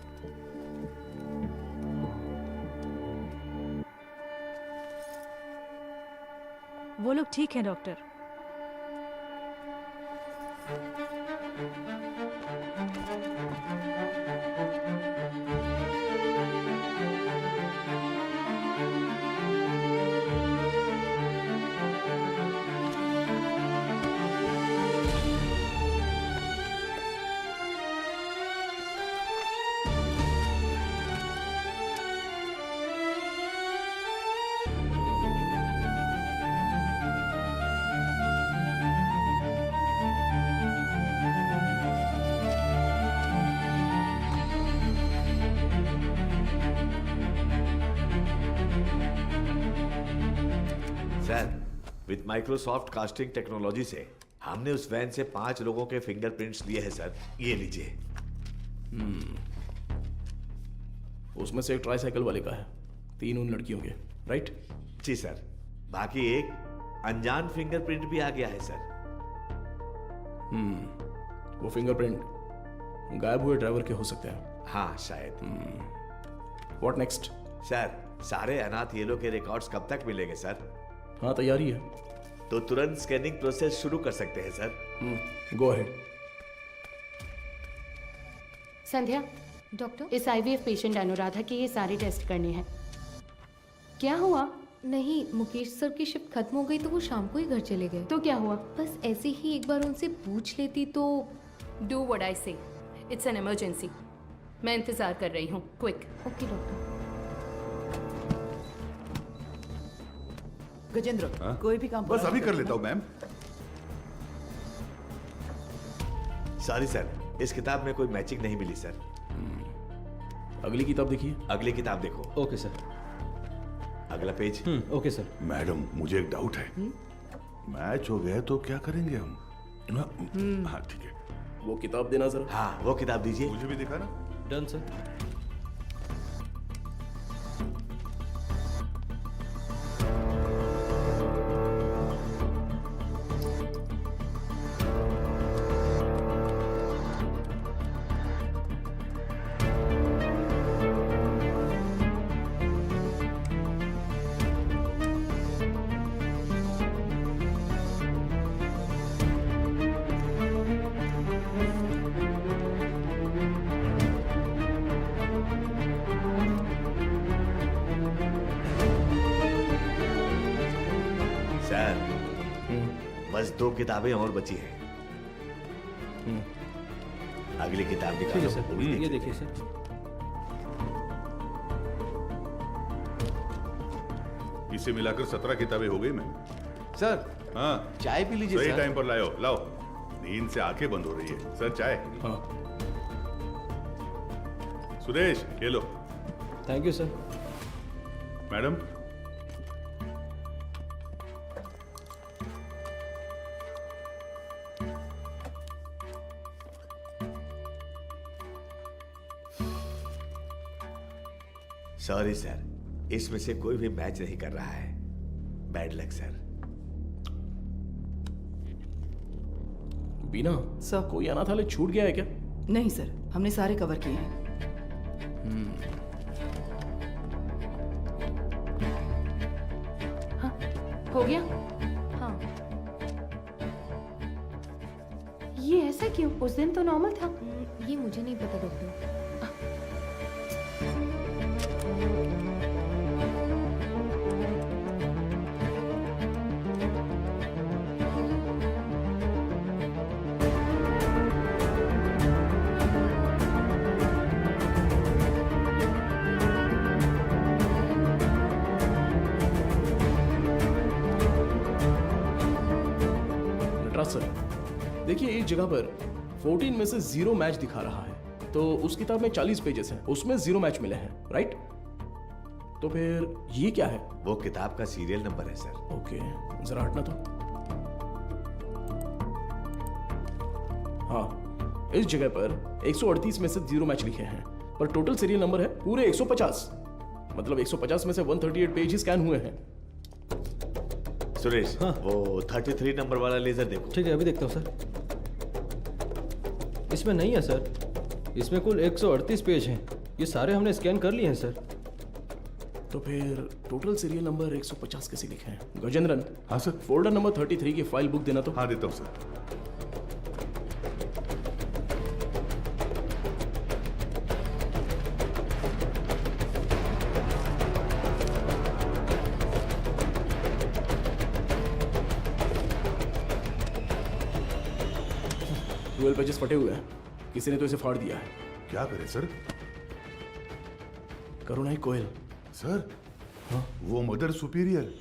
वो लोग ठीक हैं doctor. Sir, with Microsoft casting technology से हमने उस वैन से 5 लोगों के फिंगरप्रिंट्स लिए हैं सर। ये लीजिए। उसमें से एक ट्राईसाइकिल वाले का है, 3 उन लड़कियों के, राइट? जी सर। बाकी एक अनजान फिंगरप्रिंट भी आ गया है सर। वो फिंगरप्रिंट गायब हुए ड्राइवर के हो सकते हैं। हाँ शायद। What next? सर, सारे अनाथ येलो के रिकॉर्ड्स कब तक मिलेंगे सर? हाँ, तैयारी है। तो तुरंत स्कैनिंग प्रोसेस शुरू कर सकते हैं sir. Go ahead. Sandhya, doctor, इस आईवीएफ पेशेंट अनुराधा के ये सारे टेस्ट करने हैं। क्या हुआ? नहीं, मुकेश सर की शिफ्ट खत्म हो गई तो वो शाम को ही घर चले गए। तो क्या हुआ? बस ऐसे ही एक बार उनसे पूछ लेती तो। डू व्हाट आई से। It's an emergency. मैं इंतजार कर रही हूँ। क्विक। Okay doctor. गजेंद्र, कोई भी काम बस अभी कर लेता हूँ मैम। सॉरी सर, इस किताब में कोई मैचिंग नहीं मिली सर। अगली किताब देखिए। अगली किताब देखो। Okay sir. अगला पेज। Okay sir. मैडम, मुझे एक डाउट है। मैच हो गया तो क्या करेंगे हम? हाँ ठीक है। वो किताब देना जरा। हाँ, वो किताब दीजिए। मुझे भी दिखा ना। Done sir. बस 2 किताबें और बची हैं। अगली किताब निकालो। सर, ये देखिए सर। इसे मिलाकर 17 किताबें हो गई मैम। सर, हाँ, चाय पी लीजिए सही सर। टाइम पर लाओ। लाओ, नींद से आंखें बंद हो रही है। सर चाय। हाँ। सुरेश, ये लो। Thank you sir. Madam, sorry sir, इसमें से कोई भी मैच नहीं कर रहा है। Bad luck sir. Beena, sir, कोई अनाथालय छूट गया है क्या? नहीं सर, हमने सारे कवर किए हैं। हाँ, हो गया? हाँ। ये ऐसा क्यों? उस दिन तो नॉर्मल था। ये मुझे नहीं पता डॉक्टर। सर, देखिए इस जगह पर 14 में से 0 मैच दिखा रहा है, तो उस किताब में 40 पेजेस हैं, उसमें 0 मैच मिले हैं, राइट? तो फिर ये क्या है? वो किताब का सीरियल नंबर है सर। ओके, जरा हटना तो। हाँ, इस जगह पर 138 में से 0 मैच लिखे हैं, पर टोटल सीरियल नंबर है पूरे 150। मतलब 150 में से 138 पेज ही स्कैन हुए हैं। सुरेश वो 33 नंबर वाला लेजर देखो। ठीक है, अभी देखता हूँ सर। इसमें नहीं है सर, इसमें कुल 138 पेज हैं। ये सारे हमने स्कैन कर लिए हैं सर। तो फिर टोटल सीरियल नंबर 150 कैसे लिखे हैं? गजेंद्रन। हाँ सर। फोल्डर नंबर 33 की फाइल बुक देना तो। हाँ देता हूँ सर। ट्वेल्व पेजेस फटे हुए हैं, किसी ने तो इसे फाड़ दिया है। क्या करे सर? करुणाई कोयल। सर हाँ? वो मदर सुपीरियर।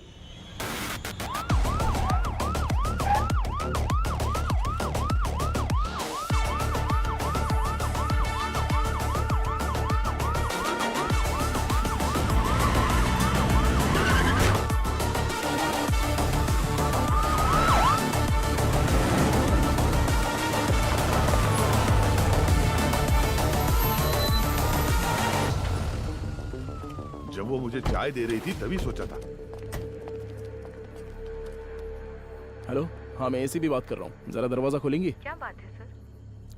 जब वो मुझे चाय दे रही थी तभी सोचा था। हेलो, हाँ मैं एसी भी बात कर रहा हूँ, जरा दरवाजा खोलेंगी? क्या बात है सर?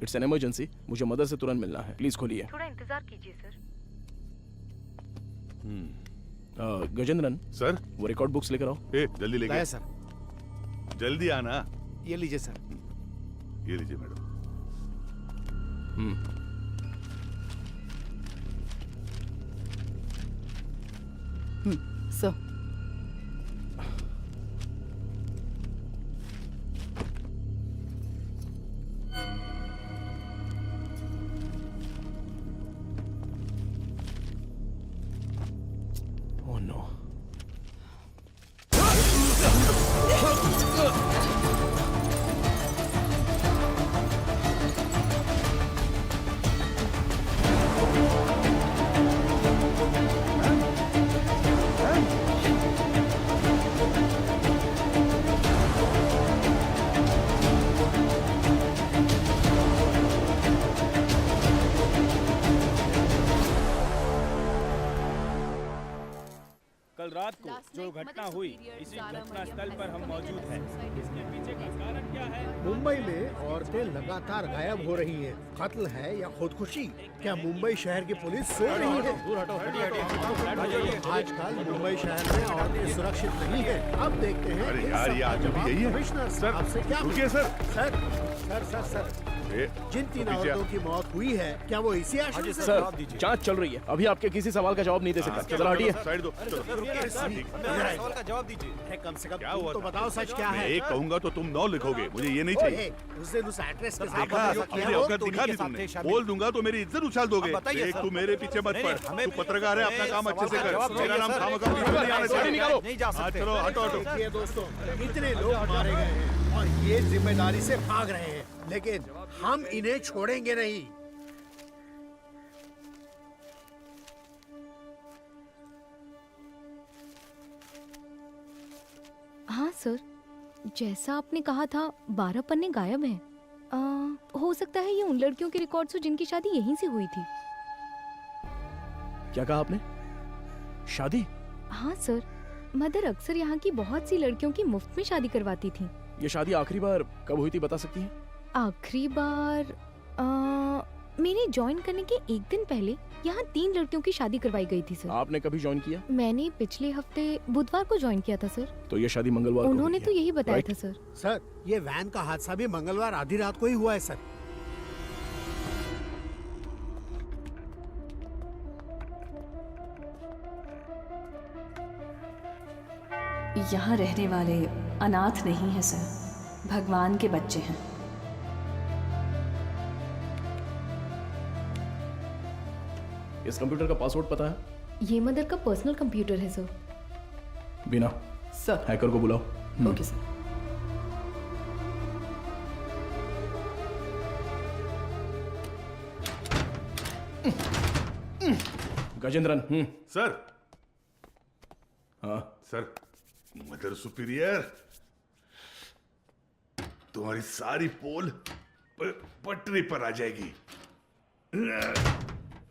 इट्स एन इमरजेंसी, मुझे मदर से तुरंत मिलना है, प्लीज खोलिए। थोड़ा इंतजार कीजिए सर। गजेंद्रन सर, वो रिकॉर्ड बुक्स लेकर आओ। जल्दी लेके लाया सर। जल्दी आना। ये लीजिए सर। ये लीजिए मैडम। सर। Oh no. कल रात को जो घटना हुई, इसी घटना स्थल पर हम मौजूद हैं। इसके पीछे का कारण क्या है? मुंबई में औरतें लगातार गायब हो रही हैं। कत्ल है या खुदकुशी? क्या मुंबई शहर की पुलिस सो रही है? आजकल मुंबई शहर में औरतें सुरक्षित नहीं है। अब देखते हैं। अरे यार, ये आज भी यही है। कमिश्नर सर, आपसे क्या? रुकिए sir. Sir sir sir sir जिन 3 औरतों की मौत हुई है, क्या वो इसी आशंका से? सर, जांच चल रही है, अभी आपके किसी सवाल का जवाब नहीं दे सकता। जरा हटिए। साइड दो। सवाल का जवाब दीजिए। कम से कम क्या तुम हुआ तो था? बताओ सच क्या मैं है? एक कहूंगा तो तुम 9 लिखोगे, मुझे ये नहीं चाहिए। उस दिन उस एक्ट्रेस के साथ देखा, जो किया मुझे वो अवगत दिखा दी तुमने। बोल दूंगा तो मेरी इज्जत उछाल दोगे। देख, तू मेरे पीछे मत पड़। तू पत्रकार है, अपना काम अच्छे से कर। मेरा नाम खामखा नहीं आना चाहिए। नहीं जा सकते। चलो हटो हटो। देखिए दोस्तों, इतने लोग मारे गए हैं और ये जिम्मेदारी से भाग रहे हैं, लेकिन हम इन्हें छोड़ेंगे नहीं। हाँ सर, जैसा आपने कहा था 12 पन्ने गायब हैं। हो सकता है ये उन लड़कियों के रिकॉर्ड्स हो जिनकी शादी यहीं से हुई थी। क्या कहा आपने? शादी? हाँ सर, मदर अक्सर यहाँ की बहुत सी लड़कियों की मुफ्त में शादी करवाती थी। ये शादी आखिरी बार कब हुई थी, बता सकती हैं? आखिरी बार मेरे ज्वाइन करने के एक दिन पहले यहाँ 3 लड़कियों की शादी करवाई गई थी सर। आपने कभी ज्वाइन किया? मैंने पिछले हफ्ते बुधवार को ज्वाइन किया था सर। तो ये शादी मंगलवार को उन्होंने हुई तो है। यही बताया Right? था सर। सर, ये वैन का हादसा भी मंगलवार आधी रात को ही हुआ है सर। यहाँ रहने वाले अनाथ नहीं है सर, भगवान के बच्चे हैं। इस कंप्यूटर का पासवर्ड पता है? ये मदर का पर्सनल कंप्यूटर है सर। बिना सर। हैकर को बुलाओ। Okay sir. गजेंद्रन। सर। हाँ सर, मदर सुपीरियर, तुम्हारी सारी पोल पटरी पर आ जाएगी।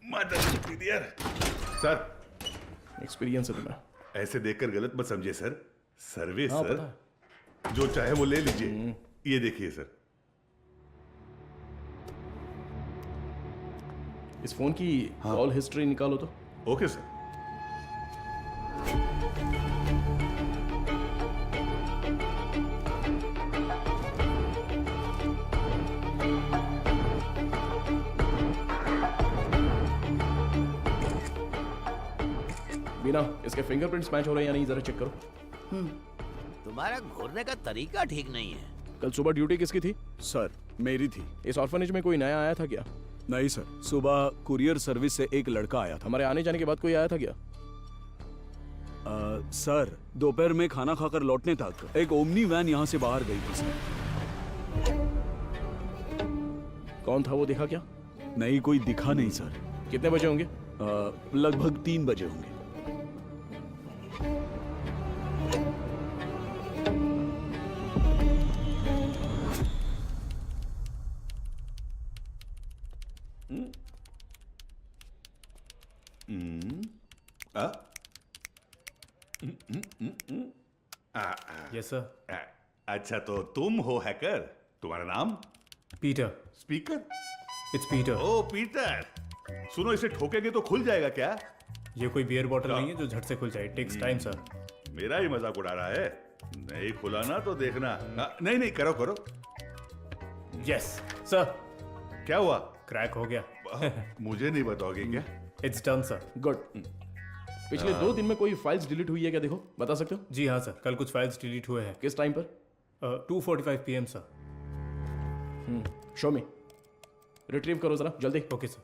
Mother superior. सर, एक्सपीरियंस है तुम्हें। ऐसे देखकर गलत मत समझिए सर। सर्विस हाँ, सर। पता है। जो चाहे वो ले लीजिए। ये देखिए सर। इस फोन की कॉल हिस्ट्री निकालो तो। Okay sir. बीना, इसके फिंगरप्रिंट्स मैच हो रहे हैं या नहीं, जरा चेक करो। तुम्हारा घूरने का तरीका ठीक नहीं है। कल सुबह ड्यूटी किसकी थी? सर मेरी थी। इस ऑर्फनेज में कोई नया आया था क्या? नहीं सर, सुबह कुरियर सर्विस से एक लड़का आया था। हमारे आने जाने के बाद कोई आया था क्या? सर दोपहर में खाना खाकर लौटने तक एक ओमनी वैन यहाँ से बाहर गई थी सर। कौन था वो, दिखा क्या? नहीं, कोई दिखा नहीं सर। कितने बजे होंगे? लगभग 3 बजे होंगे। Yes sir. अच्छा, तो तुम हो हैकर। तुम्हारा नाम? Peter. Speaker? It's Peter. Oh Peter, सुनो, इसे ठोकेंगे तो खुल जाएगा क्या? ये कोई बियर बॉटल नहीं है जो झट से खुल जाए। Takes time sir. मेरा ही मजाक उड़ा रहा है। नहीं खुला ना तो देखना। नहीं नहीं, करो करो। Yes sir. क्या हुआ? क्रैक हो गया। मुझे नहीं बताओगे क्या? It's done sir. गुड। पिछले 2 दिन में कोई फाइल्स डिलीट हुई है क्या, देखो, बता सकते हो? जी हाँ सर, कल कुछ फाइल्स डिलीट हुए हैं। किस टाइम पर? 2:45 PM सर। शो मी। रिट्रीव करो जरा जल्दी। Okay sir.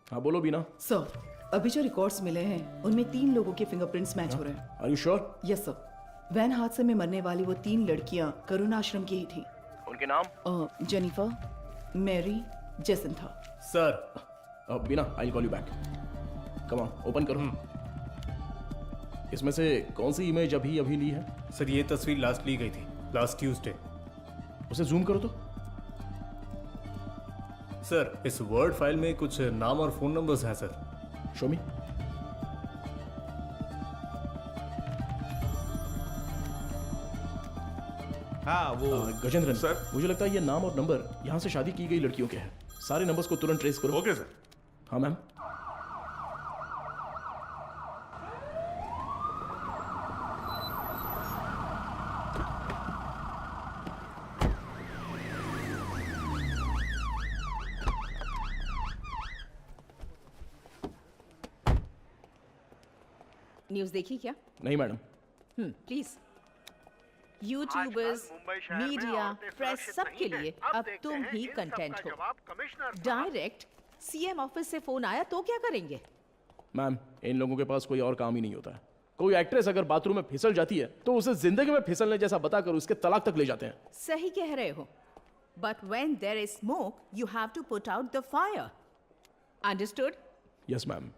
हाँ बोलो बीना। सर, अभी जो रिकॉर्ड्स मिले हैं उनमें 3 लोगों के फिंगरप्रिंट्स मैच हो रहे हैं। Are you sure? Yes sir. Van हादसे में मरने वाली वो 3 लड़कियां करुण आश्रम की ही थी। उनके नाम? Jennifer, Mary, Jacintha. Sir. Beena, I call you back. Come on, open करो। इसमें से कौन सी इमेज अभी ली है? सर ये तस्वीर लास्ट ली गई थी, लास्ट ट्यूसडे। उसे जूम करो तो। सर इस वर्ड फाइल में कुछ नाम और फोन नंबर्स हैं सर। शो मी। हाँ वो गजेंद्रन सर, मुझे लगता है ये नाम और नंबर यहाँ से शादी की गई लड़कियों के हैं। सारे नंबर्स को तुरंत ट्रेस करो। Okay sir. हाँ मैम। न्यूज़ देखी क्या? नहीं madam. Please. YouTubers, media, press, सबके लिए अब तुम ही कंटेंट हो। डायरेक्ट सीएम ऑफिस से फोन आया तो क्या करेंगे? मैम, इन लोगों के पास कोई और काम ही नहीं होता है। कोई एक्ट्रेस अगर बाथरूम में फिसल जाती है तो उसे जिंदगी में फिसलने जैसा बताकर उसके तलाक तक ले जाते हैं। सही कह रहे हो, but when there is smoke you have to put out the fire. Understood? Yes ma'am.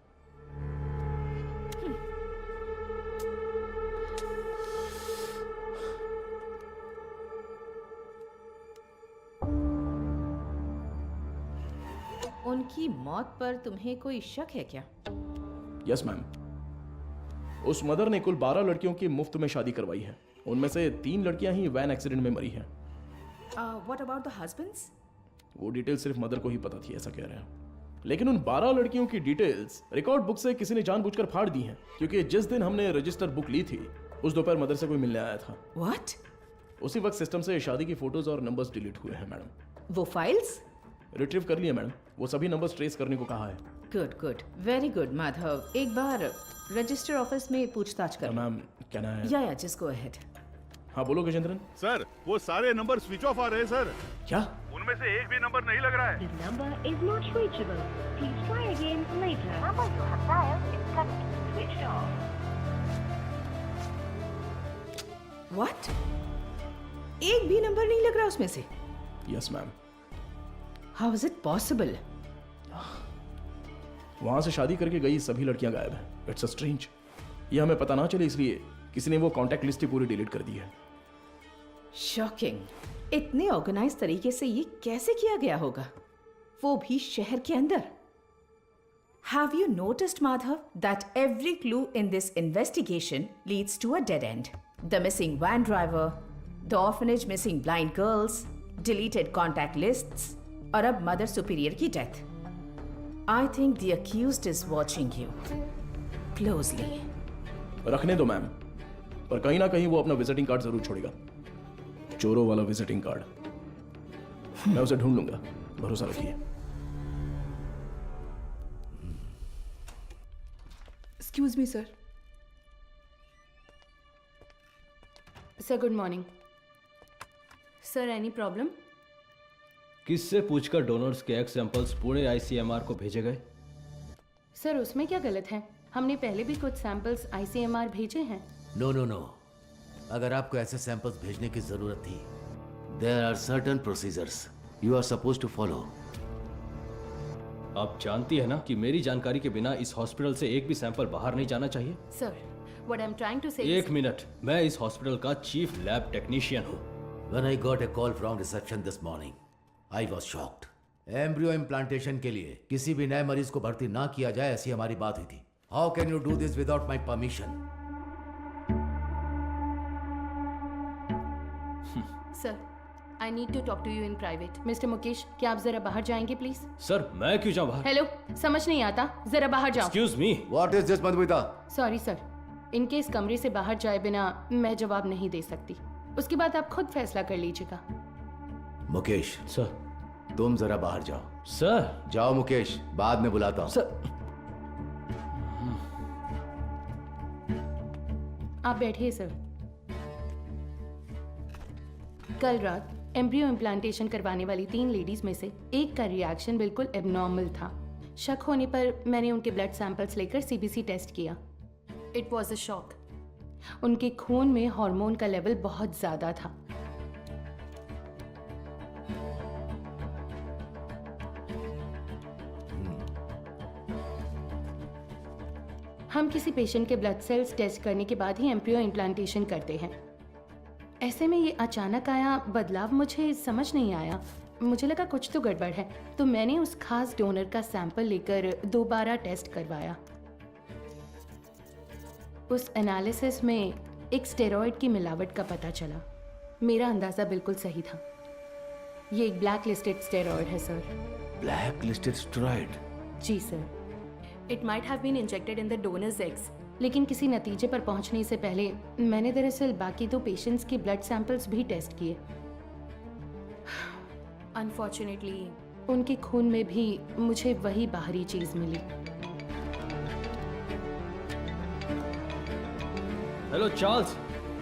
उनकी मौत पर तुम्हें कोई शक है क्या? Yes ma'am. उस मदर ने कुल 12 लड़कियों की मुफ्त में शादी करवाई है। उनमें से 3 लड़कियां ही वैन एक्सीडेंट में मरी हैं। What about the husbands? वो डिटेल सिर्फ मदर को ही पता थी, ऐसा कह रहे हैं। लेकिन उन 12 लड़कियों की डिटेल्स रिकॉर्ड बुक से किसी ने जानबूझकर फाड़ दी हैं, क्योंकि जिस दिन हमने रजिस्टर बुक ली थी उस दोपहर मदर से कोई मिलने आया था। व्हाट? उसी वक्त सिस्टम से शादी की फोटोज और नंबर्स डिलीट हुए हैं मैडम। वो फाइल्स रिट्रीव कर लिए मैडम। वो सभी नंबर्स ट्रेस करने को कहा है। Good good, very good Madhav. एक बार रजिस्टर ऑफिस में पूछताछ कर। Ma'am can I? या जस्ट गो अहेड। हाँ बोलो गजेंद्रन। सर वो सारे नंबर स्विच ऑफ आ रहे हैं सर। क्या? उनमें से एक भी नंबर नहीं लग रहा है। The number is not reachable. Please try again later. The number you have dialed is currently switched off. What? एक भी नंबर नहीं लग रहा उसमें से? Yes ma'am. How is it possible? वहां से शादी करके गई सभी लड़कियां गायब हैं। It's a strange. ये हमें पता ना चले इसलिए किसी ने वो कांटेक्ट लिस्ट ही पूरी डिलीट कर दी है। शॉकिंग। इतने ऑर्गेनाइज तरीके से ये कैसे किया गया होगा, वो भी शहर के अंदर? Have you noticed, Madhav, that every clue in this investigation leads to a dead end? The missing van driver, the orphanage missing blind girls, deleted contact lists, और अब Mother Superior की death. I think the accused is watching you closely. रखने दो ma'am, पर कहीं ना कहीं वो अपना विजिटिंग कार्ड जरूर छोड़ेगा, चोरों वाला विजिटिंग कार्ड। मैं उसे ढूंढ लूंगा, भरोसा रखिए। Excuse me sir. Sir good morning. Sir any problem? किससे पूछकर डोनर्स के एग सैंपल्स पुणे आईसीएमआर को भेजे गए? सर उसमें क्या गलत है? हमने पहले भी कुछ सैंपल्स आईसीएमआर भेजे हैं। नो नो नो, अगर आपको ऐसे सैंपल्स भेजने की जरूरत थी, there are certain procedures you are supposed to follow. आप जानती है ना कि मेरी जानकारी के बिना इस हॉस्पिटल से एक भी सैंपल बाहर नहीं जाना चाहिए। Sir what I am trying to say एक मिनट, मैं इस हॉस्पिटल का चीफ लैब टेक्नीशियन हूँ। When I got a call from reception this morning, I was shocked. Embryo implantation के लिए किसी भी नए मरीज को भर्ती ना किया जाए, ऐसी हमारी बात हुई थी। How can you do this without my permission? Sir I need to talk to you in private. Mister Mukesh, क्या आप जरा बाहर जाएंगे प्लीज? सर मैं क्यों जाऊँ बाहर? हेलो, समझ नहीं आता, जरा बाहर जाओ। Excuse me, what is this Madhumita? Sorry sir, इनके इस कमरे से बाहर जाए बिना मैं जवाब नहीं दे सकती। उसके बाद आप खुद फैसला कर लीजिएगा। मुकेश सर, तुम जरा बाहर जाओ। सर जाओ मुकेश, बाद में बुलाता हूँ। सर आप बैठिए सर। कल रात एम्ब्रियो इम्प्लांटेशन करवाने वाली 3 लेडीज में से एक का रिएक्शन बिल्कुल एबनॉर्मल था। शक होने पर मैंने उनके ब्लड सैंपल्स लेकर सीबीसी टेस्ट किया। It was a shock. उनके खून में हार्मोन का लेवल बहुत ज्यादा था। हम किसी पेशेंट के ब्लड सेल्स टेस्ट करने के बाद ही एम्ब्रियो इम्प्लांटेशन करते हैं। ऐसे में ये अचानक आया बदलाव मुझे समझ नहीं आया। मुझे लगा कुछ तो गड़बड़ है, तो मैंने उस खास डोनर का सैंपल लेकर दोबारा टेस्ट करवाया। उस एनालिसिस में एक स्टेरॉइड की मिलावट का पता चला। मेरा अंदाजा बिल्कुल सही था। ये एक ब्लैक लिस्टेड स्टेरॉइड है सर। Black listed steroid? जी sir. It might have been injected in the donors eggs, लेकिन किसी नतीजे पर पहुंचने से पहले मैंने दरअसल बाकी 2 पेशेंट्स के ब्लड सैंपल्स भी टेस्ट किए। अनफॉर्चुनेटली उनके खून में भी मुझे वही बाहरी चीज मिली। हेलो चार्ल्स,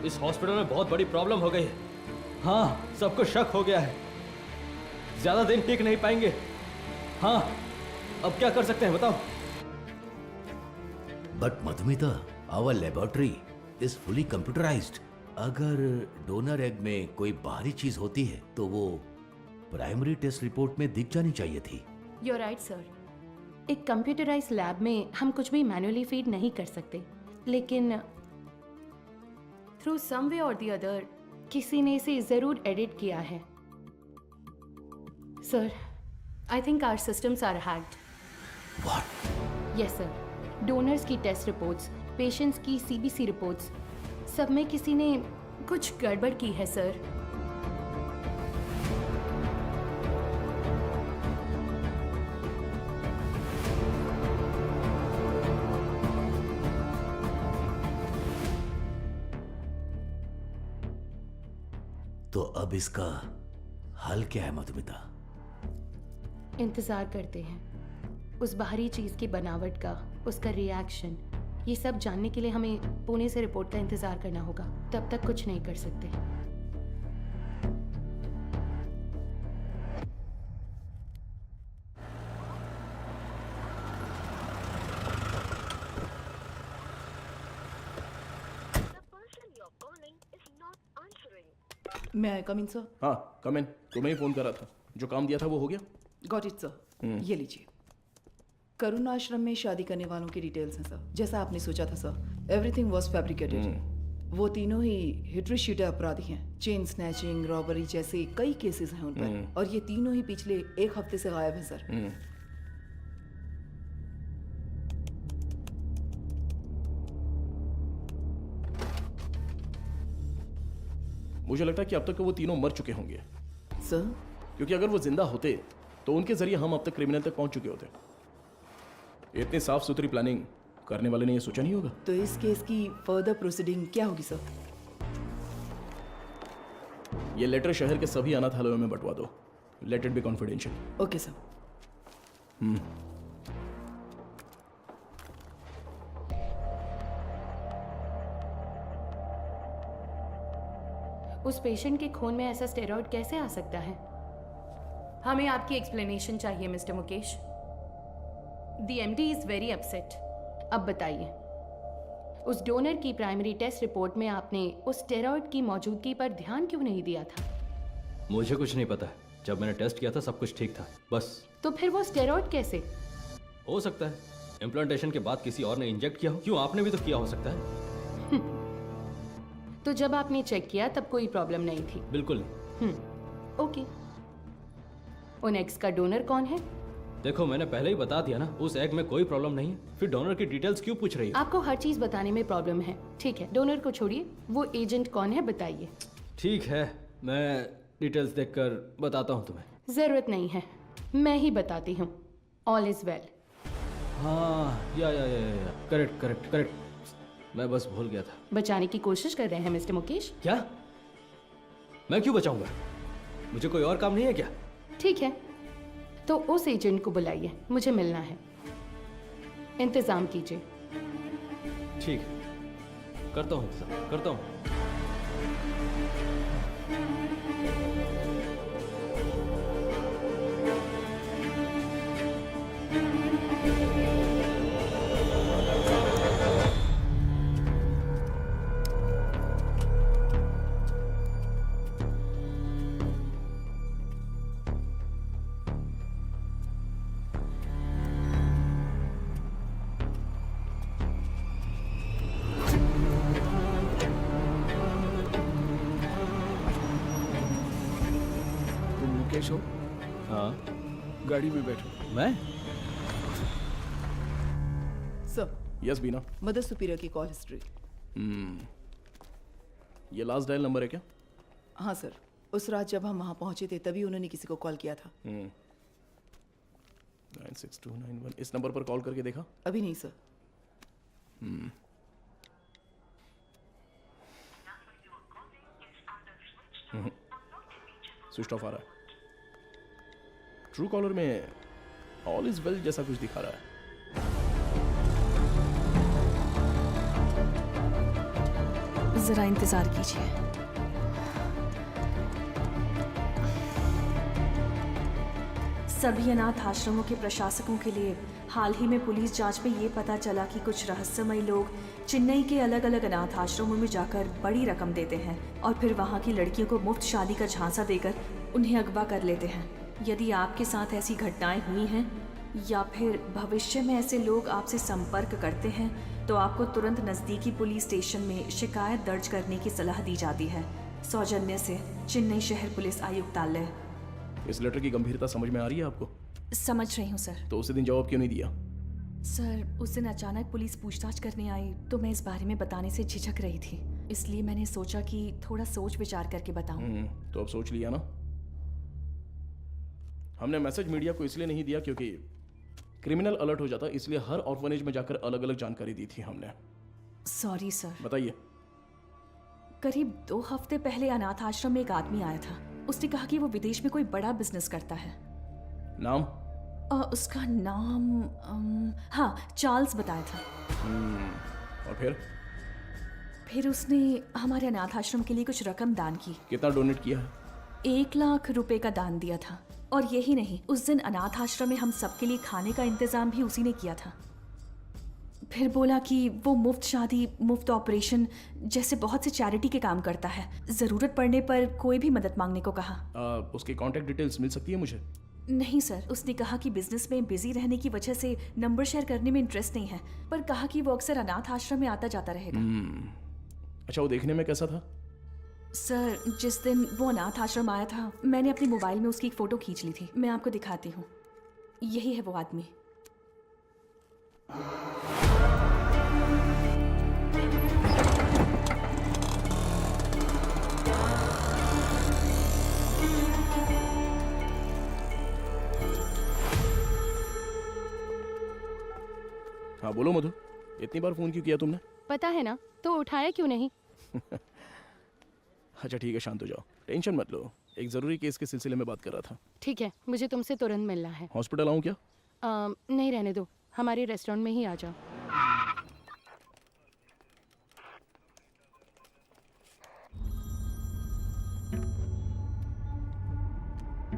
इस हॉस्पिटल में बहुत बड़ी प्रॉब्लम हो गई है। हाँ, सबको शक हो गया है, ज्यादा दिन टिक नहीं पाएंगे। हाँ, अब क्या कर सकते हैं बताओ? But Madhumita, our laboratory is fully computerised. अगर डोनर एग में कोई बाहरी चीज होती है तो वो प्राइमरी टेस्ट रिपोर्ट में दिख जानी चाहिए थी। You're right, sir. एक कंप्यूटराइज्ड लैब में हम कुछ भी मैन्युअली फीड नहीं कर सकते, लेकिन थ्रू सम वे और द अदर किसी ने इसे जरूर एडिट किया है। Sir, I think our systems are hacked. What? Yes sir. Donors की टेस्ट रिपोर्ट्स, पेशेंट्स की सीबीसी रिपोर्ट्स, सब में किसी ने कुछ गड़बड़ की है सर। तो अब इसका हल क्या है मधुमिता? इंतजार करते हैं उस बाहरी चीज की बनावट का, उसका रिएक्शन। ये सब जानने के लिए हमें पुणे से रिपोर्ट का इंतजार करना होगा। तब तक कुछ नहीं कर सकते। मैं आई कम इन सर? हाँ कम इन। तुम्हें ही फोन करा था, जो काम दिया था वो हो गया? Got it sir. ये लीजिए, करुण आश्रम में शादी करने वालों की डिटेल्स हैं सर। जैसा आपने सोचा था सर, एवरीथिंग वाज फैब्रिकेटेड। वो तीनों ही हिटरी शीटे अपराधी हैं। चेन स्नैचिंग, रॉबरी जैसे कई केसेस हैं उन पर, और ये तीनों ही पिछले 1 हफ्ते से गायब हैं सर। मुझे लगता है कि अब तक वो तीनों मर चुके होंगे, सर। क्योंकि अगर वो जिंदा होते तो उनके जरिए हम अब तक क्रिमिनल तक पहुंच चुके होते। इतनी साफ सुथरी प्लानिंग करने वाले ने ये सोचा नहीं होगा। तो इस केस की फर्दर प्रोसीडिंग क्या होगी सर? ये लेटर शहर के सभी अनाथालयों में बंटवा दो। Let it be confidential. Okay sir. उस पेशेंट के खून में ऐसा स्टेरॉइड कैसे आ सकता है? हमें आपकी एक्सप्लेनेशन चाहिए mister Mukesh. The MD is very upset. अब बताइए, उस डोनर की प्राइमरी टेस्ट रिपोर्ट में आपने उस स्टेरॉइड की मौजूदगी पर ध्यान क्यों नहीं दिया था? मुझे कुछ नहीं पता। जब मैंने टेस्ट किया था सब कुछ ठीक था, बस। तो फिर वो स्टेरॉइड कैसे? हो सकता है इम्प्लांटेशन के बाद किसी और ने इंजेक्ट किया हो। क्यों, आपने भी तो किया हो सकता है। तो जब आपने चेक किया तब कोई प्रॉब्लम नहीं थी? बिल्कुल नहीं। ओके। उन एग्स का डोनर कौन है? देखो, मैंने पहले ही बता दिया ना, उस एग में कोई प्रॉब्लम नहीं है। फिर डोनर की डिटेल्स क्यों पूछ रही हो? आपको हर चीज बताने में प्रॉब्लम है। ठीक है, डोनर को छोड़िए, वो एजेंट कौन है बताइए। ठीक है, मैं डिटेल्स देखकर बताता हूँ तुम्हें। जरूरत नहीं है, मैं ही बताती हूँ। All is well. हाँ, या करेक्ट करेक्ट करेक्ट। मैं बस भूल गया था। बचाने की कोशिश कर रहे हैं मिस्टर मुकेश? क्या? मैं क्यों बचाऊंगा? मुझे कोई और काम नहीं है क्या? ठीक है, तो उस एजेंट को बुलाइए, मुझे मिलना है। इंतजाम कीजिए। ठीक है, करता हूँ इंतजाम, करता हूँ। मुकेश हो? हाँ। गाड़ी में बैठो। मैं? सर। यस बीना। मदर सुपीरियर की कॉल हिस्ट्री। ये लास्ट डायल नंबर है क्या? हाँ सर, उस रात जब हम वहाँ पहुँचे थे तभी उन्होंने किसी को कॉल किया था। 96291। इस नंबर पर कॉल करके देखा? अभी नहीं सर। स्विच ऑफ आ रहा है। ट्रू कॉलर में ऑल इज वेल जैसा कुछ दिखा रहा है। जरा इंतजार कीजिए। सभी अनाथ आश्रमों के प्रशासकों के लिए हाल ही में पुलिस जांच में ये पता चला कि कुछ रहस्यमयी लोग चेन्नई के अलग अलग अनाथ आश्रमों में जाकर बड़ी रकम देते हैं और फिर वहाँ की लड़कियों को मुफ्त शादी का झांसा देकर उन्हें अगवा कर लेते हैं। यदि आपके साथ ऐसी घटनाएं हुई हैं या फिर भविष्य में ऐसे लोग आपसे संपर्क करते हैं तो आपको तुरंत नज़दीकी पुलिस स्टेशन में शिकायत दर्ज करने की सलाह दी जाती है। सौजन्य से चेन्नई शहर पुलिस आयुक्तालय। इस लेटर की गंभीरता समझ में आ रही है आपको? समझ रही हूँ सर। तो उसी दिन जवाब क्यों नहीं दिया? सर, उस दिन अचानक पुलिस पूछताछ करने आई तो मैं इस बारे में बताने से झिझक रही थी, इसलिए मैंने सोचा कि थोड़ा सोच विचार करके बताऊं। तो अब सोच लिया ना? हमने मैसेज मीडिया को इसलिए नहीं दिया क्योंकि क्रिमिनल अलर्ट हो जाता, इसलिए हर ऑर्फनेज में जाकर अलग अलग जानकारी दी थी हमने। Sorry sir. बताइए। करीब 2 हफ्ते पहले अनाथ आश्रम में एक आदमी आया था। उसने कहा कि वो विदेश में कोई बड़ा बिजनेस करता है। नाम? उसका नाम हाँ, चार्ल्स बताया था। और फिर उसने हमारे अनाथ आश्रम के लिए कुछ रकम दान की। कितना डोनेट किया है? 1 लाख रुपए का दान दिया था। और यही नहीं, उस दिन अनाथ आश्रम में हम सबके लिए खाने का इंतजाम भी उसी ने किया था। फिर बोला कि वो मुफ्त शादी, मुफ्त ऑपरेशन जैसे बहुत से चैरिटी के काम करता है। जरूरत पड़ने पर कोई भी मदद मांगने को कहा। उसकी कांटेक्ट डिटेल्स मिल सकती है मुझे? नहीं सर, उसने कहा कि बिजनेस में बिजी रहने की वजह से नंबर शेयर करने में इंटरेस्ट नहीं है, पर कहा कि वो अक्सर अनाथ आश्रम में आता जाता रहेगा। अच्छा, वो देखने में कैसा था? सर, जिस दिन वो अनाथ आश्रम आया था मैंने अपने मोबाइल में उसकी एक फ़ोटो खींच ली थी। मैं आपको दिखाती हूँ। यही है वो आदमी। हाँ बोलो मधु, इतनी बार फोन क्यों किया तुमने? पता है ना, तो उठाया क्यों नहीं? अच्छा ठीक है, शांत हो जाओ, टेंशन मत लो। एक जरूरी केस के सिलसिले में बात कर रहा था। ठीक है, मुझे तुमसे तुरंत मिलना है। हॉस्पिटल आऊँ क्या? नहीं, रहने दो, हमारे रेस्टोरेंट में ही आ जाओ।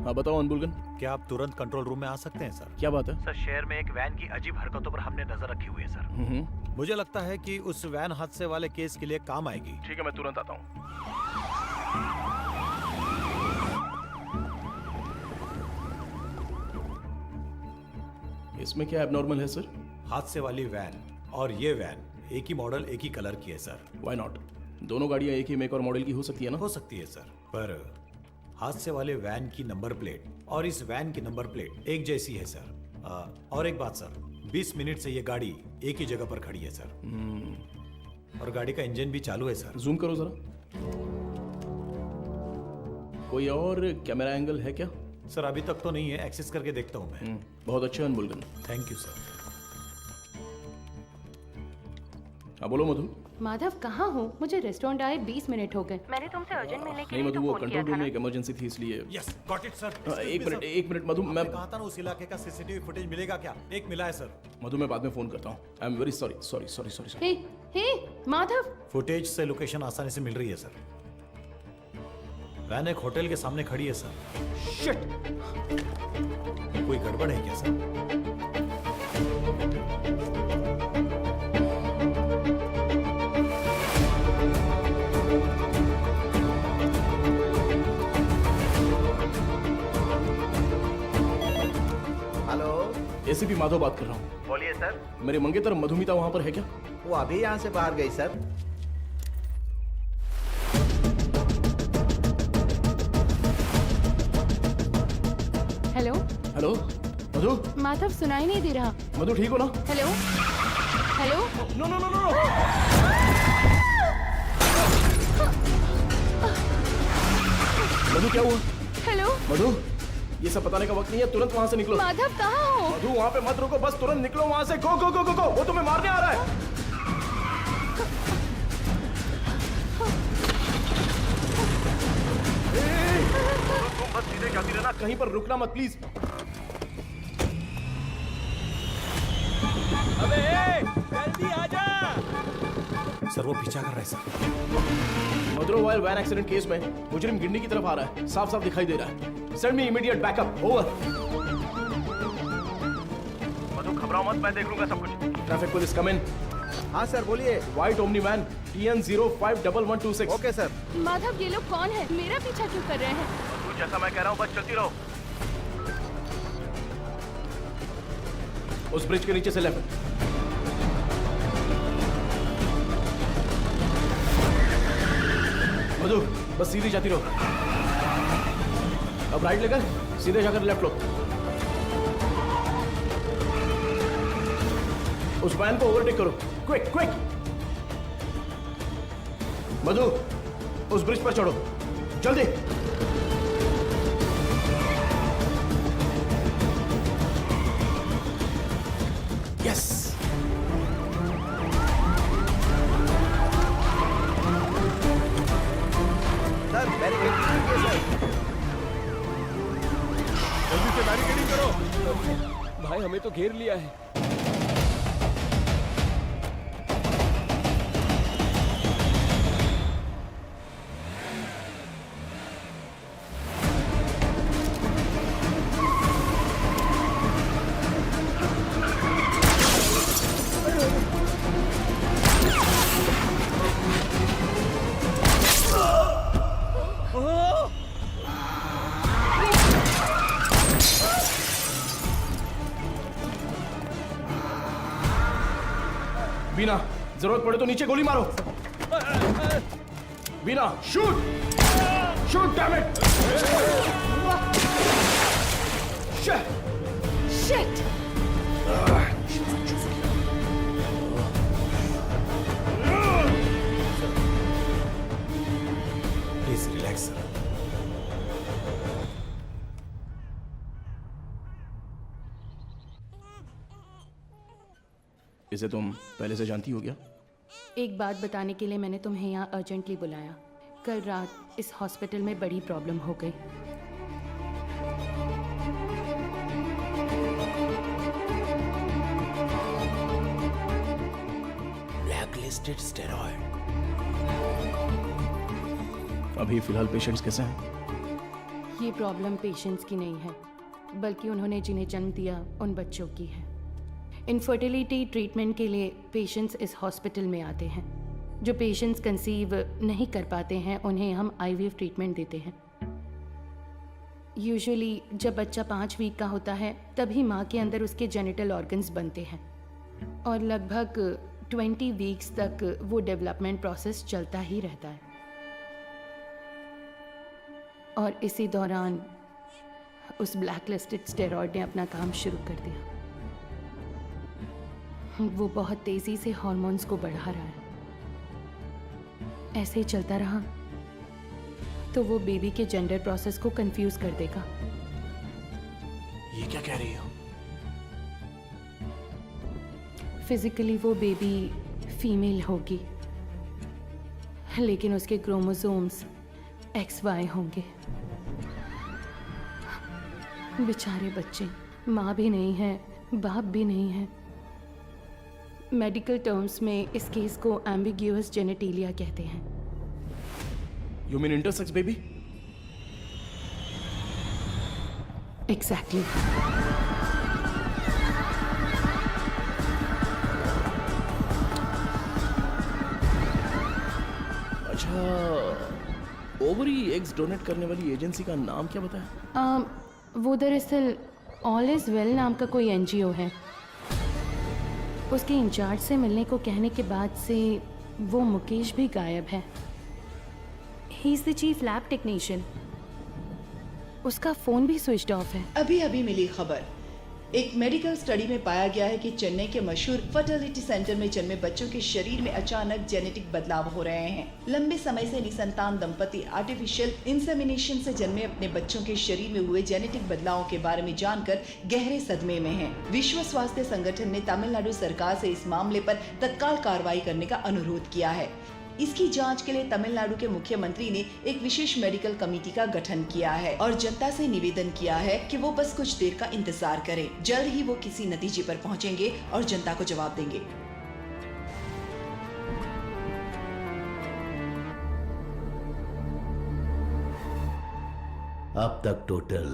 हाँ बताओ अनबुलगन। क्या आप तुरंत कंट्रोल रूम में आ सकते हैं सर? क्या बात है? सर शहर में एक वैन की अजीब हरकतों पर हमने नजर रखी हुई है सर। मुझे लगता है कि उस वैन हादसे वाले केस के लिए काम आएगी। ठीक है, मैं तुरंत आता हूँ। इसमें क्या एबनॉर्मल है सर? हादसे वाली वैन और ये वैन एक ही मॉडल एक ही कलर की है सर। Why not? दोनों गाड़ियाँ एक ही मेक और मॉडल की हो सकती है ना? हो सकती है सर, पर हादसे वाले वैन की नंबर प्लेट और इस वैन की नंबर प्लेट एक जैसी है सर। और एक बात सर, 20 मिनट से ये गाड़ी एक ही जगह पर खड़ी है सर। और गाड़ी का इंजन भी चालू है सर। जूम करो जरा। कोई और कैमरा एंगल है क्या? सर अभी तक तो नहीं है, एक्सेस करके देखता हूँ मैं। बहुत अच्छा अनबुलगन। Thank you sir. हाँ बोलो मधु। माधव कहाँ हो? मुझे रेस्टोरेंट आए 20 मिनट हो गए। मैंने तुमसे अर्जेंट मिलने के नहीं लिए मधु, तो वो फोन किया कंट्रोल था रूम ना। में एक इमरजेंसी थी इसलिए। Yes got it sir. एक मिनट मधु, आपने मैं कहा था ना उस इलाके का सीसीटीवी फुटेज मिलेगा क्या? एक मिला है सर। मधु मैं बाद में फोन करता हूँ। I am very sorry. Hey Madhav. Footage से लोकेशन आसानी से मिल रही है सर। वैन एक होटल के सामने खड़ी है सर। शिट! कोई गड़बड़ है क्या सर? हेलो, एसीपी माधव बात कर रहा हूँ। बोलिए सर। मेरे मंगेतर मधुमिता वहाँ पर है क्या? वो अभी यहाँ से बाहर गई sir. Hello hello Madhu. Madhav, सुनाई नहीं दे रहा। मधु ठीक हो ना? Hello hello. No no no no. Madhu क्या हुआ? हेलो मधु, ये सब बताने का वक्त नहीं है, तुरंत वहाँ से निकलो। माधव कहाँ हो? मधु वहाँ पे मत रुको, बस तुरंत निकलो वहाँ से। गो गो गो गो गो, वो तुम्हें मारने आ रहा है। तुम बस सीधे जाती रहना, कहीं पर रुकना मत प्लीज। अबे जल्दी आजा। सर वो पीछा कर रहा है सर। मदुरवाइल वैन एक्सीडेंट केस में मुजरिम गिंडी की तरफ आ रहा है, साफ साफ दिखाई दे रहा है। Send me immediate backup. Over. Madhu घबराओ मत, मैं देख लूंगा सब कुछ। Traffic police come in. हाँ सर बोलिए। White Omni van TN 051126। Okay sir. Madhav, ये लोग कौन है? मेरा पीछा क्यों कर रहे हैं? मधु जैसा मैं कह रहा हूँ बस चलती रहो। उस ब्रिज के नीचे से लेफ्ट। मधु बस सीधी जाती रहो। अब राइट लेकर सीधे जाकर लेफ्ट लो। उस वैन को ओवरटेक करो, क्विक क्विक। मधु उस ब्रिज पर चढ़ो, जल्दी। यस। सर बैरिकेड कीजिए सर। जल्दी से बैरिकेडिंग करो। भाई हमें तो घेर लिया है। बीना, जरूरत पड़े तो नीचे गोली मारो। Beena, shoot shoot damn it. Shit. Please relax sir. इसे तुम पहले से जानती हो क्या? एक बात बताने के लिए मैंने तुम्हें यहाँ अर्जेंटली बुलाया। कल रात इस हॉस्पिटल में बड़ी प्रॉब्लम हो गई। Blacklisted steroid. अभी फिलहाल पेशेंट्स कैसे हैं? ये प्रॉब्लम पेशेंट्स की नहीं है, बल्कि उन्होंने जिन्हें जन्म दिया उन बच्चों की है। इनफर्टिलिटी ट्रीटमेंट के लिए पेशेंट्स इस हॉस्पिटल में आते हैं। जो पेशेंट्स कंसीव नहीं कर पाते हैं उन्हें हम आईवीएफ ट्रीटमेंट देते हैं। यूजुअली जब बच्चा 5 वीक का होता है तभी माँ के अंदर उसके जेनिटल ऑर्गन्स बनते हैं और लगभग 20 वीक्स तक वो डेवलपमेंट प्रोसेस चलता ही रहता है। और इसी दौरान उस ब्लैकलिस्टेड स्टेरॉइड ने अपना काम शुरू कर दिया। वो बहुत तेजी से हार्मोन्स को बढ़ा रहा है। ऐसे ही चलता रहा तो वो बेबी के जेंडर प्रोसेस को कंफ्यूज कर देगा। ये क्या कह रही हो? फिजिकली वो बेबी फीमेल होगी, लेकिन उसके क्रोमोसोम्स XY होंगे। बेचारे बच्चे, माँ भी नहीं है, बाप भी नहीं है। मेडिकल टर्म्स में इस केस को एम्बिग्यूअस जेनेटिलिया कहते हैं। You mean intersex baby? Exactly. अच्छा, ओवरी एग्स डोनेट करने वाली एजेंसी का नाम क्या बताया? वो दरअसल ऑल इज वेल नाम का कोई NGO है। उसके इंचार्ज से मिलने को कहने के बाद से वो मुकेश भी गायब है। He is the chief lab technician. उसका फोन भी स्विच्ड ऑफ है। अभी अभी मिली खबर, एक मेडिकल स्टडी में पाया गया है कि चेन्नई के मशहूर फर्टिलिटी सेंटर में जन्मे बच्चों के शरीर में अचानक जेनेटिक बदलाव हो रहे हैं। लंबे समय से निसंतान दंपति आर्टिफिशियल इंसेमिनेशन से जन्मे अपने बच्चों के शरीर में हुए जेनेटिक बदलावों के बारे में जानकर गहरे सदमे में हैं। विश्व स्वास्थ्य संगठन ने तमिलनाडु सरकार से इस मामले पर तत्काल कार्रवाई करने का अनुरोध किया है। इसकी जांच के लिए तमिलनाडु के मुख्यमंत्री ने एक विशेष मेडिकल कमेटी का गठन किया है और जनता से निवेदन किया है कि वो बस कुछ देर का इंतजार करें। जल्द ही वो किसी नतीजे पर पहुंचेंगे और जनता को जवाब देंगे। अब तक टोटल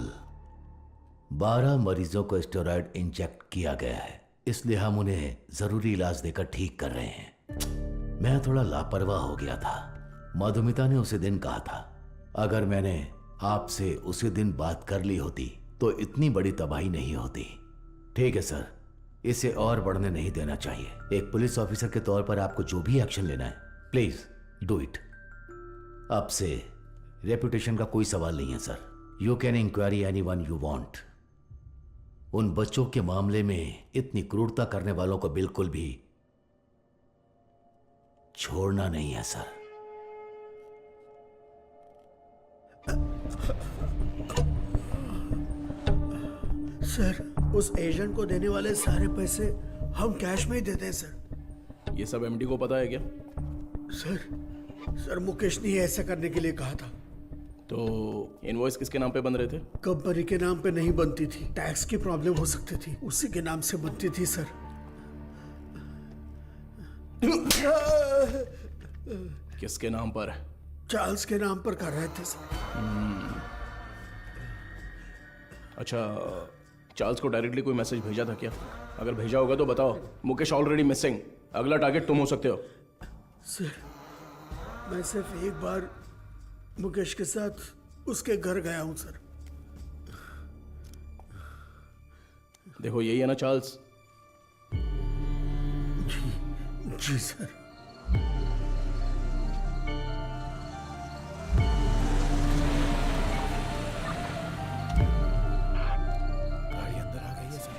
12 मरीजों को स्टेरॉइड इंजेक्ट किया गया है, इसलिए हम उन्हें जरूरी इलाज देकर ठीक कर रहे हैं। मैं थोड़ा लापरवाह हो गया था। मधुमिता ने उसी दिन कहा था, अगर मैंने आपसे उसी दिन बात कर ली होती तो इतनी बड़ी तबाही नहीं होती। ठीक है सर, इसे और बढ़ने नहीं देना चाहिए। एक पुलिस ऑफिसर के तौर पर आपको जो भी एक्शन लेना है, प्लीज डू इट। अब से रेपुटेशन का कोई सवाल नहीं है sir. You can inquiry anyone you want. उन बच्चों के मामले में इतनी क्रूरता करने वालों को बिल्कुल भी छोड़ना नहीं है सर। सर, उस एजेंट को देने वाले सारे पैसे हम कैश में ही देते हैं सर। ये सब एमडी को पता है क्या? सर मुकेश ने ऐसा करने के लिए कहा था। तो इनवॉइस किसके नाम पे बन रहे थे? कंपनी के नाम पे नहीं बनती थी, टैक्स की प्रॉब्लम हो सकती थी, उसी के नाम से बनती थी सर। किसके नाम पर? चार्ल्स के नाम पर कर रहे थे सर। अच्छा, चार्ल्स को डायरेक्टली कोई मैसेज भेजा था क्या? अगर भेजा होगा तो बताओ। मुकेश ऑलरेडी मिसिंग, अगला टारगेट तुम हो सकते हो। सर, मैं सिर्फ एक बार मुकेश के साथ उसके घर गया हूं सर। देखो, यही है ना चार्ल्स? जी सर। गाड़ी अंदर आ गई है सर।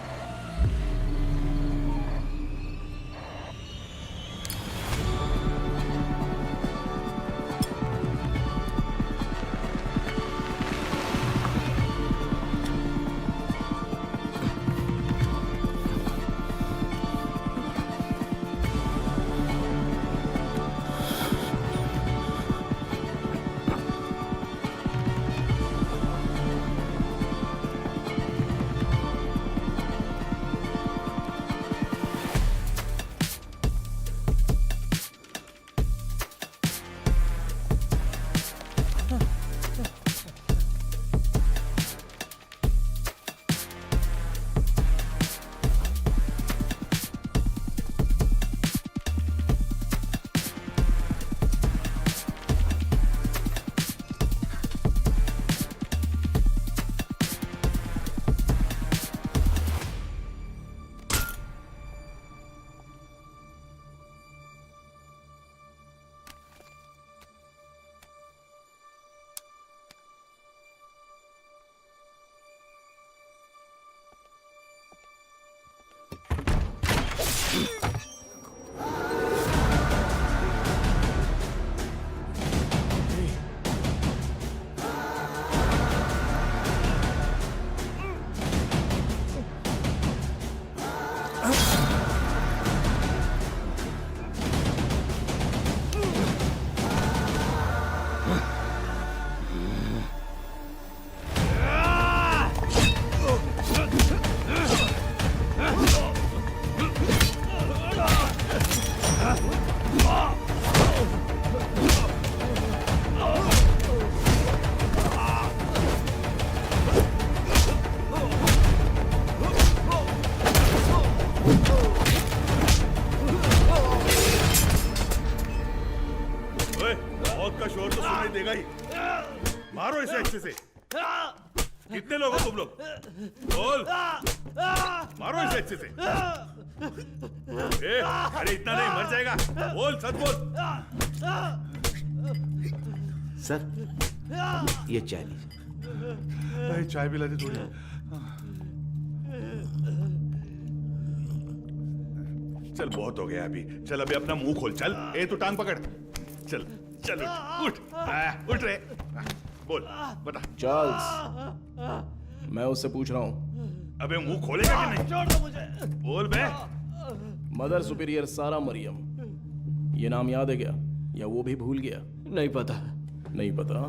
ओए, मौत का शोर तो सुनाई देगा ही। मारो इसे अच्छे से। कितने लोग हो तुम लोग? बोल। मारो इसे अच्छे से। अरे इतना नहीं, मर जाएगा। बोल, सच बोल। सर, ये चाय लीजिए। चाय पिला दे थोड़ी। चल बहुत हो गया अभी। चल अभी अपना मुंह खोल। चल, ए तू टांग पकड़। चल चल उठ उठ रे। बोल, बता। चार्ल्स, मैं उससे पूछ रहा हूँ। अबे मुंह खोलेगा कि नहीं? छोड़ दो मुझे। बोल बे। मदर सुपीरियर सारा मरियम, ये नाम याद है क्या, या वो भी भूल गया? नहीं पता। नहीं पता?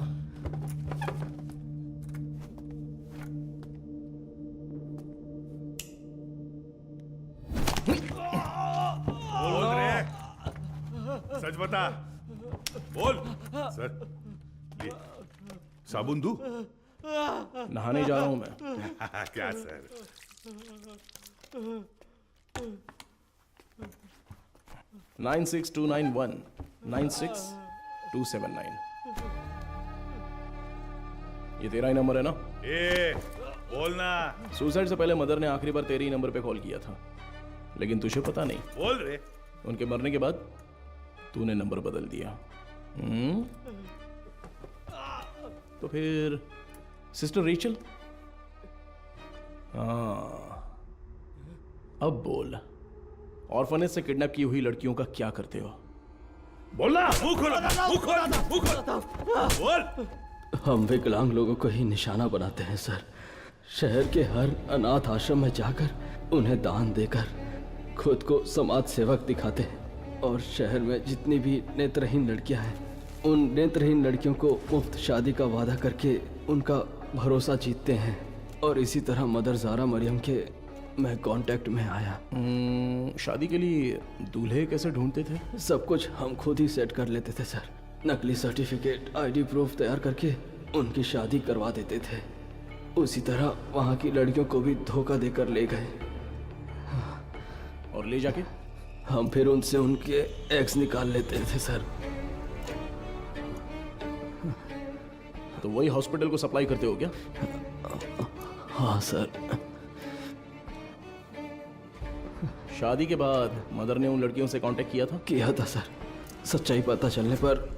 बोल रे, सच बता। बोल। सर, ये साबुन दूं? नहाने जा रहा हूं मैं। क्या सर? 96291 96279। ये तेरा ही नंबर है ना? बोलना। सुसाइड से पहले मदर ने आखिरी बार तेरे ही नंबर पे कॉल किया था, लेकिन तुझे पता नहीं। बोल रे। उनके मरने के बाद तूने नंबर बदल दिया। तो फिर सिस्टर रेचल? हाँ, अब बोल, ऑर्फनेज से किडनैप की हुई लड़कियों का क्या करते हो? बोलना। मुंह खोलो, मुंह खोलो, मुंह खोलो। बोल। हम विकलांग लोगों को ही निशाना बनाते हैं सर। शहर के हर अनाथ आश्रम में जाकर उन्हें दान देकर खुद को समाज सेवक दिखाते हैं, और शहर में जितनी भी नेत्रहीन लड़कियां हैं, उन नेत्रहीन लड़कियों को मुफ्त शादी का वादा करके उनका भरोसा जीतते हैं। और इसी तरह मदर ज़ारा मरियम के मैं कांटेक्ट में आया। शादी के लिए दूल्हे कैसे ढूंढते थे? सब कुछ हम खुद ही सेट कर लेते थे सर। नकली सर्टिफिकेट, आईडी प्रूफ तैयार करके उनकी शादी करवा देते थे। उसी तरह वहाँ की लड़कियों को भी धोखा देकर ले गए। और ले जाके हम फिर उनसे उनके एग्स निकाल लेते थे सर। तो वही हॉस्पिटल को सप्लाई करते हो क्या? हाँ सर। शादी के बाद मदर ने उन लड़कियों से कांटेक्ट किया था? किया था सर। सच्चाई पता चलने पर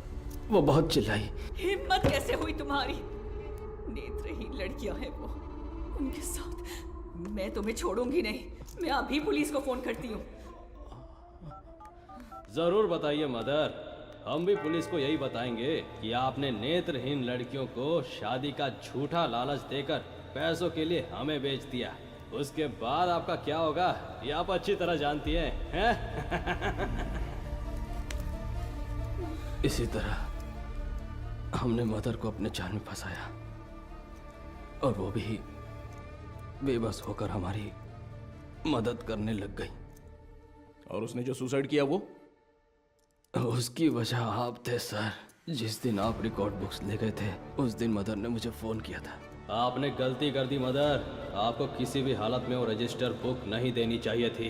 वो बहुत चिल्लाई। हिम्मत कैसे हुई तुम्हारी? नेत्रहीन लड़कियां हैं वो, उनके साथ मैं तुम्हें छोड़ूंगी नहीं। मैं अभी पुलिस को फोन करती हूँ। जरूर बताइए मदर, हम भी पुलिस को यही बताएंगे कि आपने नेत्रहीन लड़कियों को शादी का झूठा लालच देकर पैसों के लिए हमें बेच दिया। उसके बाद आपका क्या होगा ये आप अच्छी तरह जानती हैं। इसी तरह हमने मदर को अपने जाल में फंसाया, और वो भी बेबस होकर हमारी मदद करने लग गई। और उसने जो सुसाइड किया वो? उसकी वजह आप थे सर। जिस दिन आप रिकॉर्ड बुक्स ले गए थे, उस दिन मदर ने मुझे फोन किया था। आपने गलती कर दी मदर। आपको किसी भी हालत में वो रजिस्टर बुक नहीं देनी चाहिए थी।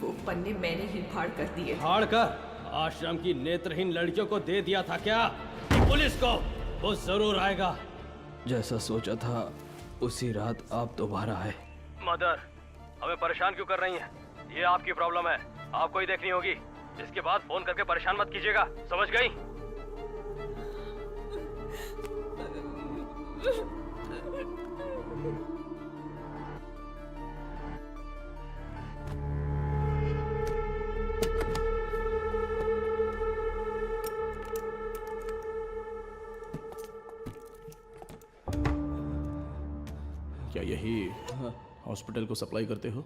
वो पन्ने मैंने ही फाड़ कर दिए। फाड़ कर आश्रम की नेत्रहीन लड़कियों को दे दिया था क्या? पुलिस को वो जरूर आएगा। जैसा सोचा था उसी रात आप दोबारा आए। मदर, हमें परेशान क्यों कर रही हैं? ये आपकी प्रॉब्लम है, आपको ही देखनी होगी। इसके बाद फोन करके परेशान मत कीजिएगा, समझ गई? हॉस्पिटल को सप्लाई करते हो?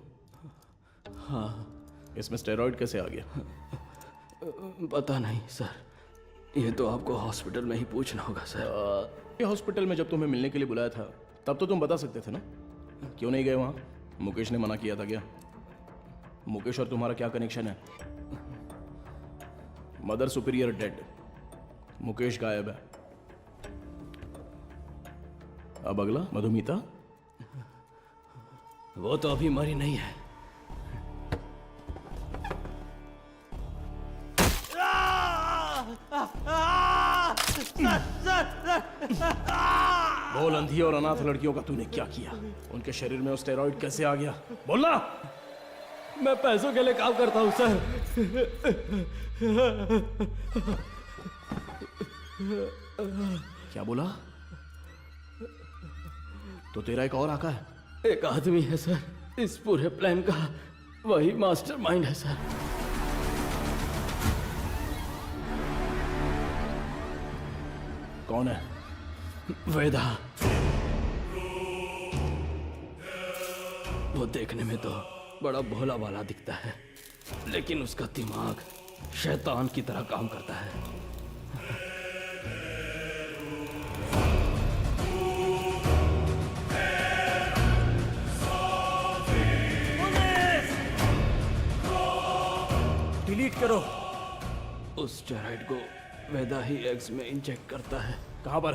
हाँ। इसमें स्टेरॉइड कैसे आ गया? पता नहीं सर, ये तो आपको हॉस्पिटल में ही पूछना होगा सर। ये हॉस्पिटल में जब तुम्हें मिलने के लिए बुलाया था तब तो तुम बता सकते थे ना, क्यों नहीं गए वहाँ? मुकेश ने मना किया था क्या? मुकेश और तुम्हारा क्या कनेक्शन है? मदर सुपीरियर डेड, मुकेश गायब है। अब अगला मधुमिता, वो तो अभी मरी नहीं है। बोल, अंधी और अनाथ लड़कियों का तूने क्या किया? उनके शरीर में स्टेरॉइड कैसे आ गया? बोलना। मैं पैसों के लिए काम करता हूँ सर। क्या बोला? तो तेरा एक और आका है? एक आदमी है सर, इस पूरे प्लान का वही मास्टरमाइंड है सर। कौन है? वेदा। वो देखने में तो बड़ा भोला भाला दिखता है, लेकिन उसका दिमाग शैतान की तरह काम करता है। डिलीट करो। उस स्टेरॉइड को वेदा ही एग्स में इंजेक्ट करता है। कहाँ पर?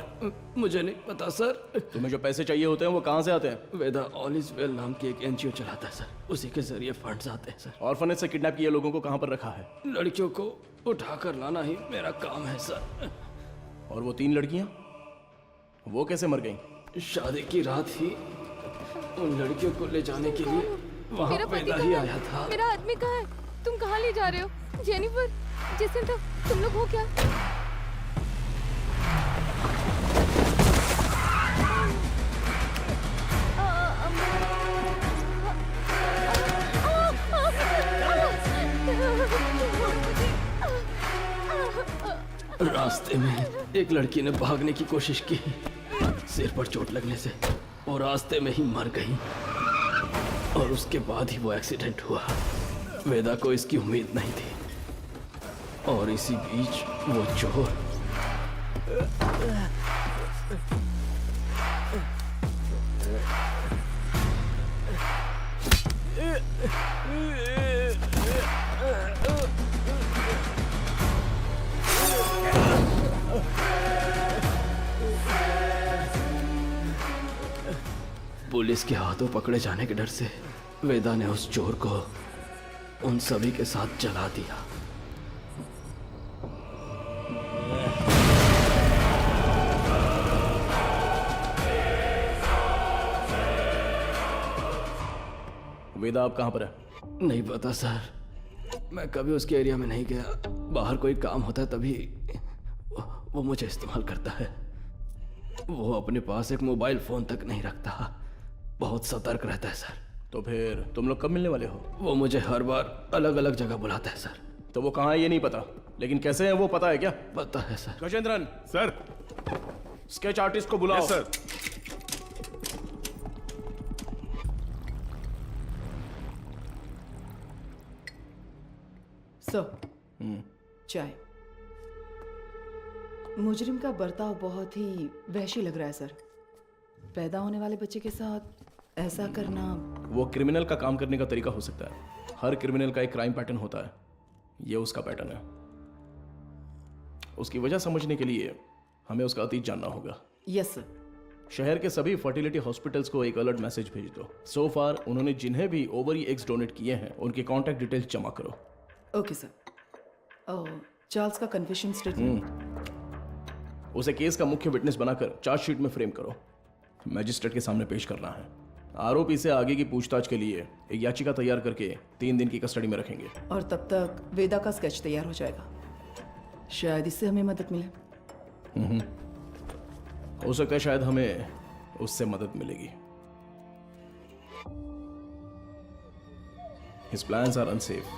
मुझे नहीं पता सर। तुम्हें जो पैसे चाहिए होते हैं वो कहाँ से आते हैं? वेदा ऑल इज वेल नाम की एक एनजीओ चलाता है सर, उसी के जरिए फंड्स आते हैं सर। ऑर्फनेज से किडनैप किए लोगों को कहाँ पर रखा है? लड़कियों को उठाकर लाना ही मेरा काम है सर। और वो 3 लड़कियाँ, वो कैसे मर गईं? शादी की रात ही उन लड़कियों को ले जाने के लिए वहाँ मेरा पति वेदा कहाँ ही है? आया था। मेरा आदमी कहाँ है? तुम कहाँ ले जा रहे हो? जेनिफर, जेसिंथा, तुम लोग हो क्या? रास्ते में एक लड़की ने भागने की कोशिश की, सिर पर चोट लगने से वो रास्ते में ही मर गई, और उसके बाद ही वो एक्सीडेंट हुआ। वेदा को इसकी उम्मीद नहीं थी, और इसी बीच वो चोर पुलिस के हाथों पकड़े जाने के डर से वेदा ने उस चोर को उन सभी के साथ जला दिया। वेदा अब कहाँ पर है? नहीं पता सर, मैं कभी उसके एरिया में नहीं गया। बाहर कोई काम होता है तभी वो मुझे इस्तेमाल करता है। वो अपने पास एक मोबाइल फोन तक नहीं रखता, बहुत सतर्क रहता है सर। तो फिर तुम लोग कब मिलने वाले हो? वो मुझे हर बार अलग अलग जगह बुलाता है सर। तो वो कहाँ है ये नहीं पता, लेकिन कैसे है वो पता है क्या? पता है sir. Gajendran sir, sketch artist को बुलाओ। Yes sir. सर, चाय। मुजरिम का बर्ताव बहुत ही वहशी लग रहा है सर। पैदा होने वाले बच्चे के साथ ऐसा करना। वो क्रिमिनल का काम करने का तरीका हो सकता है। हर क्रिमिनल का एक क्राइम पैटर्न होता है, ये उसका पैटर्न है। उसकी वजह समझने के लिए हमें उसका अतीत जानना होगा। Yes sir. शहर के सभी फर्टिलिटी हॉस्पिटल्स को एक अलर्ट मैसेज भेज दो। सो फार उन्होंने जिन्हें भी ओवरी एग्स डोनेट किए हैं उनके कॉन्टैक्ट डिटेल्स जमा करो। Okay sir. चार्ल्स का कन्फेशन स्टेटमेंट उसे केस का मुख्य विटनेस बनाकर चार्जशीट में फ्रेम करो। मैजिस्ट्रेट के सामने पेश करना है। आरोपी से आगे की पूछताछ के लिए एक याचिका तैयार करके 3 दिन की कस्टडी में रखेंगे। और तब तक वेदा का स्केच तैयार हो जाएगा। शायद इससे हमें मदद मिले। हो सकता है शायद हमें उससे मदद मिलेगी। His plans are unsafe.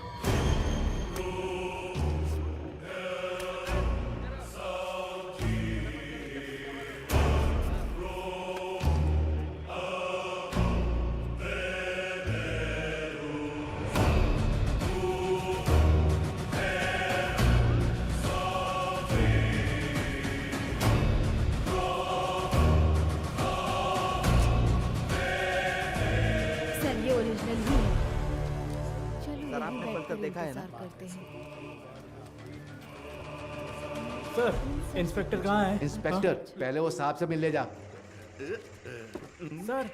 Sir आपने पल तक देखा है ना? करते हैं। सर इंस्पेक्टर कहाँ है? इंस्पेक्टर पहले वो साहब से मिलने जा। सर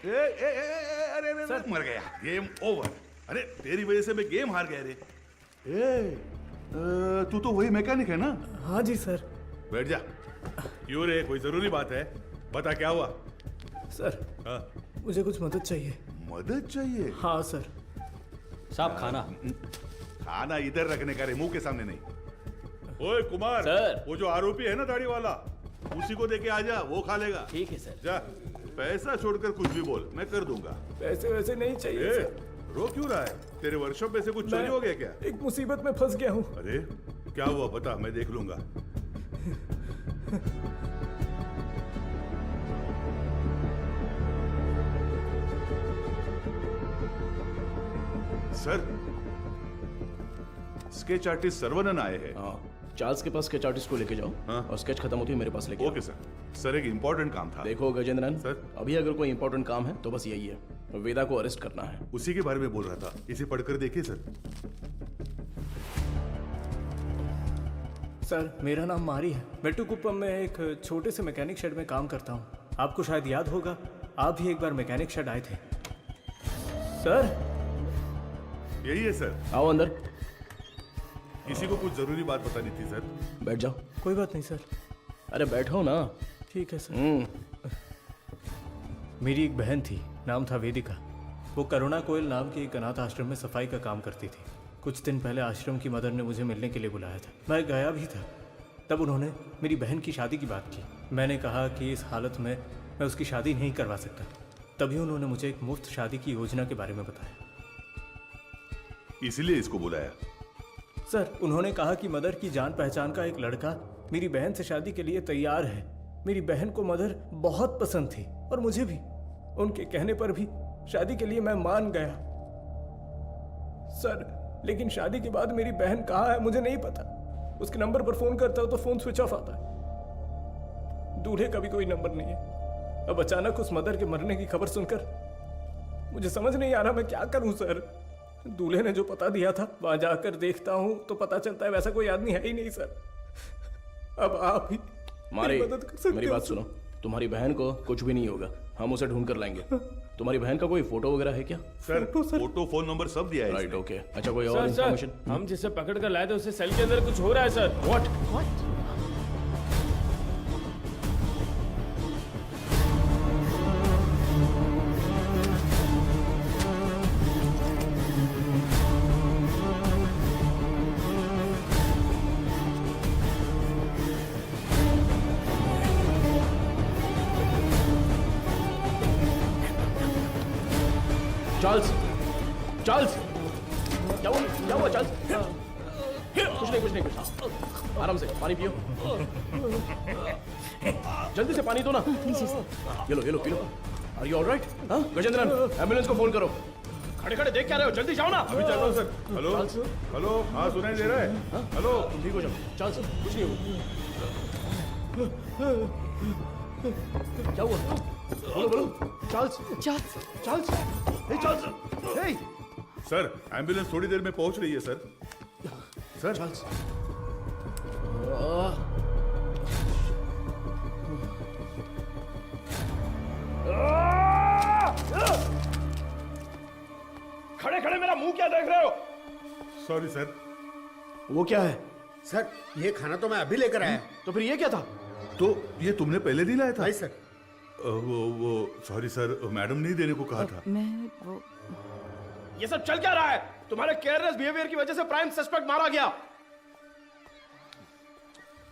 अरे मर गया, गेम ओवर। अरे तेरी वजह से मैं गेम हार गया रे। तू तो वही मैकेनिक है ना? हाँ जी सर। बैठ जा। क्यों रे, कोई जरूरी बात है? बता क्या हुआ? सर हाँ? मुझे कुछ मदद चाहिए। मदद चाहिए? हाँ सर। साहब खाना। खाना इधर रखने का रे, मुंह के सामने नहीं। ओए कुमार सर। वो जो आरोपी है ना दाढ़ी वाला, उसी को देके आ जा, वो खा लेगा। ठीक है सर। जा, पैसा छोड़कर कुछ भी बोल, मैं कर दूंगा। पैसे वैसे नहीं चाहिए ए, सर। रो क्यों रहा है? तेरे वर्कशॉप में से कुछ चोरी हो गया क्या? एक मुसीबत में फंस गया हूँ। अरे क्या हुआ बता, मैं देख लूंगा। सर, स्केच आर्टिस्ट सर्वनन आए हैं। हाँ, चार्ल्स के पास स्केच आर्टिस्ट को लेके जाओ। हाँ? और स्केच खत्म होती है मेरे पास लेके ओके सर। सर एक इम्पोर्टेंट काम था। देखो गजेंद्रन सर, अभी अगर कोई इम्पोर्टेंट काम है तो बस यही है, वेदा को अरेस्ट करना है। उसी के बारे में बोल रहा था, इसे पढ़कर देखिए सर। सर मेरा नाम मारी है। मेट्टुकुप्पम में एक छोटे से मैकेनिक शेड में काम करता हूँ। आपको शायद याद होगा, आप भी एक बार मैकेनिक शेड आए थे। सर यही है सर। आओ अंदर। किसी को कुछ जरूरी बात बतानी थी सर। बैठ जाओ। कोई बात नहीं सर। अरे बैठो ना। ठीक है सर। मेरी एक बहन थी, नाम था वेदिका। वो करुणा कोयल नाम के एक अनाथ आश्रम में सफाई का काम करती थी। कुछ दिन पहले आश्रम की मदर ने मुझे मिलने के लिए बुलाया था। मैं गया भी था। तब उन्होंने मेरी बहन की शादी की बात की। मैंने कहा कि इस हालत में मैं उसकी शादी नहीं करवा सकता। तभी उन्होंने मुझे एक मुफ्त शादी की योजना के बारे में बताया। इसीलिए इसको बुलाया? सर उन्होंने कहा कि मदर की जान पहचान का एक लड़का मेरी बहन से शादी के लिए तैयार है। मेरी बहन को मदर बहुत पसंद थी और मुझे भी। उनके कहने पर भी शादी के लिए मैं मान गया। सर लेकिन शादी के बाद मेरी बहन कहाँ है मुझे नहीं पता। उसके नंबर पर फोन करता हूँ तो फोन स्विच ऑफ आता है। दूल्हे का भी कोई नंबर नहीं है। अब अचानक उस मदर के मरने की खबर सुनकर मुझे समझ नहीं आ रहा मैं क्या करूं सर। दूल्हे ने जो पता दिया था वहां जाकर देखता हूं तो पता चलता है वैसा कोई आदमी है ही नहीं सर। अब आप ही मारे मदद कर सकते मेरी हो बात सर। सुनो, तुम्हारी बहन को कुछ भी नहीं होगा, हम उसे ढूंढ कर लाएंगे। तुम्हारी बहन का कोई फोटो वगैरह है क्या? सर फोटो फोन नंबर सब दिया है। Right okay. अच्छा कोई और सर इन्फॉर्मेशन? हम जिसे पकड़ कर लाए थे उससे सेल के अंदर कुछ हो रहा है सर। व्हाट? चार्ल्स, चार्ल्स, क्या हुआ चार्ल्स? कुछ नहीं। आराम से पानी पियो। जल्दी से पानी दो ना। ये लो पी लो। Are you all right? Gajendran ambulance को फोन करो। खड़े देख क्या रहे हो, जल्दी जाओ ना। अभी चल रहा हूँ सर। हेलो हाँ सुनाई दे रहा है? हेलो ठीक हो जाओ। चार्ल्स कुछ नहीं हुआ। क्या हुआ? बोलो चार्ल्स। हे सर एम्बुलेंस थोड़ी देर में पहुंच रही है सर। चार्ल्स खड़े मेरा मुंह क्या देख रहे हो? Sorry sir. वो क्या है? सर ये खाना तो मैं अभी लेकर आया। तो फिर ये क्या था? तो ये तुमने पहले नहीं लाया था? नहीं सर। वो सॉरी सर, मैडम ने देने को कहा था। ये सब चल क्या रहा है? तुम्हारे केयरलेस बिहेवियर की वजह से प्राइम सस्पेक्ट मारा गया।